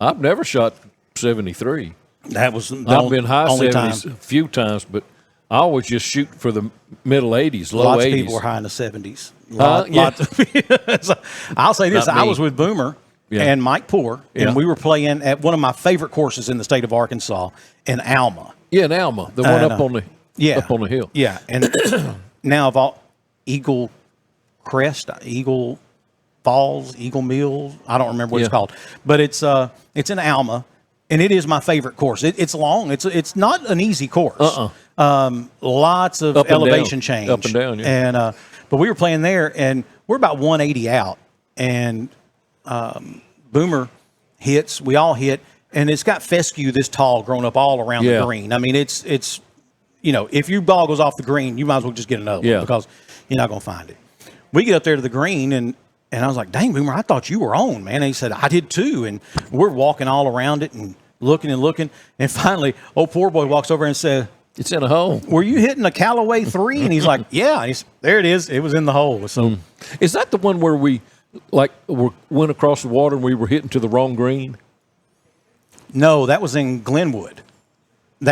I've never shot 73.
That was the
I've been high
only
70s
time.
a few times, but I always just shoot for the middle 80s, low
Lots
80s.
of people were high in the 70s.
Yeah.
I'll say this.
Not
I
me.
was with Boomer
Yeah.
and Mike Poor,
Yeah.
and we were playing at one of my favorite courses in the state of Arkansas in Alma.
Yeah, in Alma, the one up on the hill.
Yeah, and now of all Eagle Crest, Eagle Falls, Eagle Mills, I don't remember what it's called, but it's in Alma, and it is my favorite course. It's long. It's not an easy course. Lots of
Up and
elevation
down.
change.
Up and down, yeah.
And but we were playing there, and we're about 180 out, and Boomer hits. We all hit, and it's got fescue this tall growing up all around the green. I mean, it's if your ball goes off the green, you might as well just get another one because you're not going to find it. We get up there to the green, and I was like, dang, Boomer, I thought you were on, man. And he said, I did too. And we're walking all around it and looking. And finally, old poor boy walks over and said,
it's in a hole.
Were you hitting a Callaway 3? And he's like, yeah. And there it is. It was in the hole. So,
Is that the one where we went across the water and we were hitting to the wrong green?
No, that was in Glenwood. Is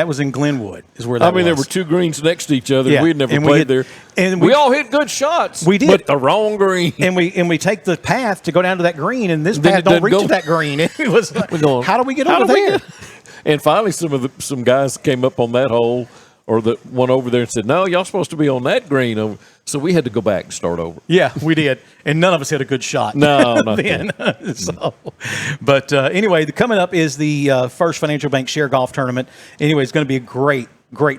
where that was.
there were two greens next to each other.
Yeah.
We'd never
And
played there.
And
we all hit good shots.
We did.
But the wrong green.
And we take the path to go down to that green, and this
Then
path
it
don't
doesn't
reach
go.
to that green. It was like,
going,
how do we get
"How
over
do we
there?
get-" And finally, some guys came up on that hole or the one over there and said, no, y'all supposed to be on that green. So we had to go back and start over.
Yeah, we did. And none of us hit a good shot.
No, not
then. But anyway, coming up is the First Financial Bank Share Golf Tournament. Anyway, it's going to be a great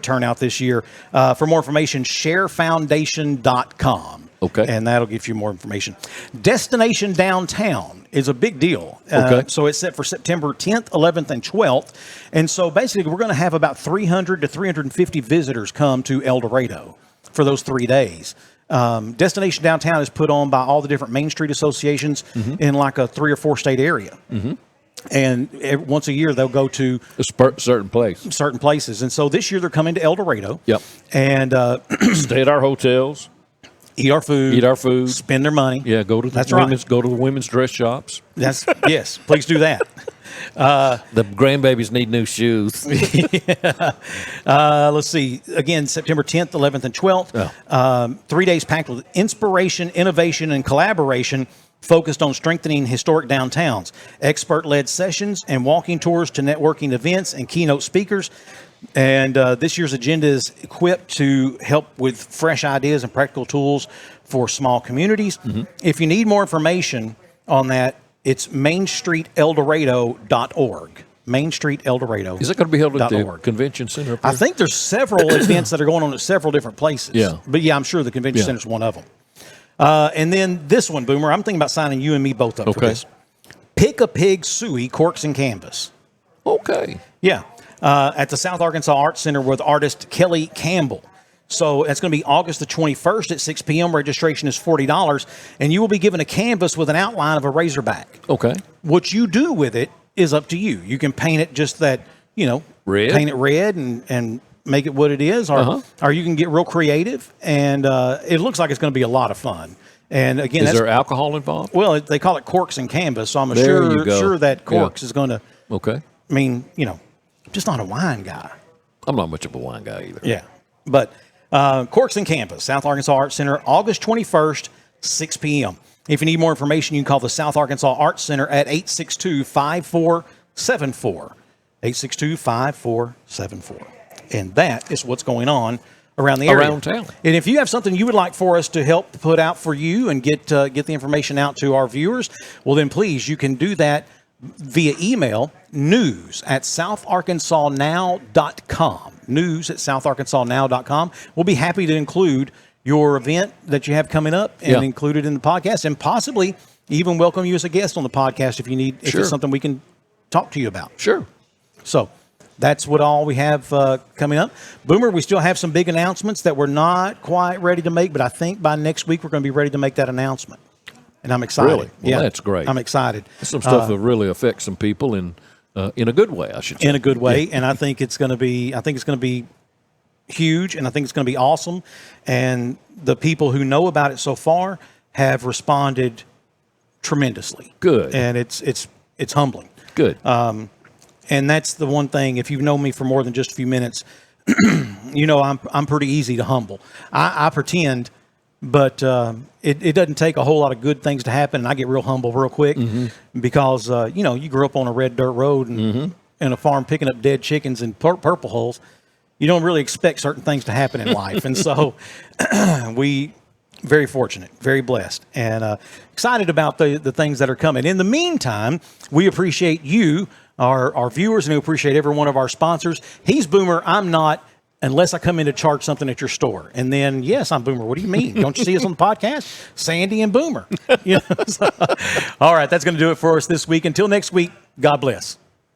turnout this year. For more information, sharefoundation.com.
Okay.
And that'll give you more information. Destination Downtown is a big deal.
Okay.
So it's set for September 10th, 11th, and 12th. And so basically, we're going to have about 300 to 350 visitors come to El Dorado for those 3 days. Destination Downtown is put on by all the different Main Street associations in like a 3 or 4 state area. And once a year, they'll go to
a certain places.
And so this year, they're coming to El Dorado.
Yep.
And
stay at our hotels.
Eat our food. Spend their money.
Yeah, go to the women's dress shops.
Yes, please do that.
The grandbabies need new shoes.
Let's see. Again, September 10th, 11th, and 12th. 3 days packed with inspiration, innovation, and collaboration focused on strengthening historic downtowns. Expert-led sessions and walking tours to networking events and keynote speakers. And this year's agenda is equipped to help with fresh ideas and practical tools for small communities. If you need more information on that, it's mainstreeteldorado.org. mainstreeteldorado.org.
Is it going to be held at the convention center?
I think there's several events that are going on at several different places.
Yeah.
But yeah, I'm sure the convention center is one of them. And then this one, Boomer, I'm thinking about signing you and me both up for this. Pick a Pig Suey Corks and Canvas.
Okay.
Yeah. At the South Arkansas Arts Center with artist Kelly Campbell. So that's going to be August the 21st at 6 p.m. Registration is $40, and you will be given a canvas with an outline of a Razorback.
Okay.
What you do with it is up to you. You can paint it just that,
red.
Paint it red and make it what it is, or you can get real creative, and it looks like it's going to be a lot of fun. And again,
is there alcohol involved?
Well, they call it Corks and Canvas, so I'm sure that Corks is going to.
Okay.
I mean, just not a wine guy.
I'm not much of a wine guy either.
Yeah, but Corks and Canvas, South Arkansas Arts Center, August 21st, 6 p.m. If you need more information, you can call the South Arkansas Arts Center at 862-5474. 862-5474. And that is what's going on around the area.
Around town.
And if you have something you would like for us to help put out for you and get the information out to our viewers, well, then please, you can do that via email, news@southarkansasnow.com. News@southarkansasnow.com. We'll be happy to include your event that you have coming up and include it in the podcast, and possibly even welcome you as a guest on the podcast if it's something we can talk to you about.
Sure.
So that's what all we have coming up. Boomer, we still have some big announcements that we're not quite ready to make, but I think by next week we're going to be ready to make that announcement. And I'm excited.
Really? Well, that's great.
I'm excited.
Some stuff that really affects some people in a good way, I should say.
In a good way, and I think it's going to be huge, and I think it's going to be awesome. And the people who know about it so far have responded tremendously.
Good.
And it's humbling.
Good.
And that's the one thing, if you've known me for more than just a few minutes, you know I'm pretty easy to humble. I pretend, but it doesn't take a whole lot of good things to happen, and I get real humble real quick because, you grew up on a red dirt road and in a farm picking up dead chickens and purple holes. You don't really expect certain things to happen in life. And so we very fortunate, very blessed, and excited about the things that are coming. In the meantime, we appreciate you, our viewers, and we appreciate every one of our sponsors. He's Boomer, I'm not, unless I come in to charge something at your store. And then, yes, I'm Boomer. What do you mean? Don't you see us on the podcast? Sandy and Boomer. All right, that's going to do it for us this week. Until next week, God bless.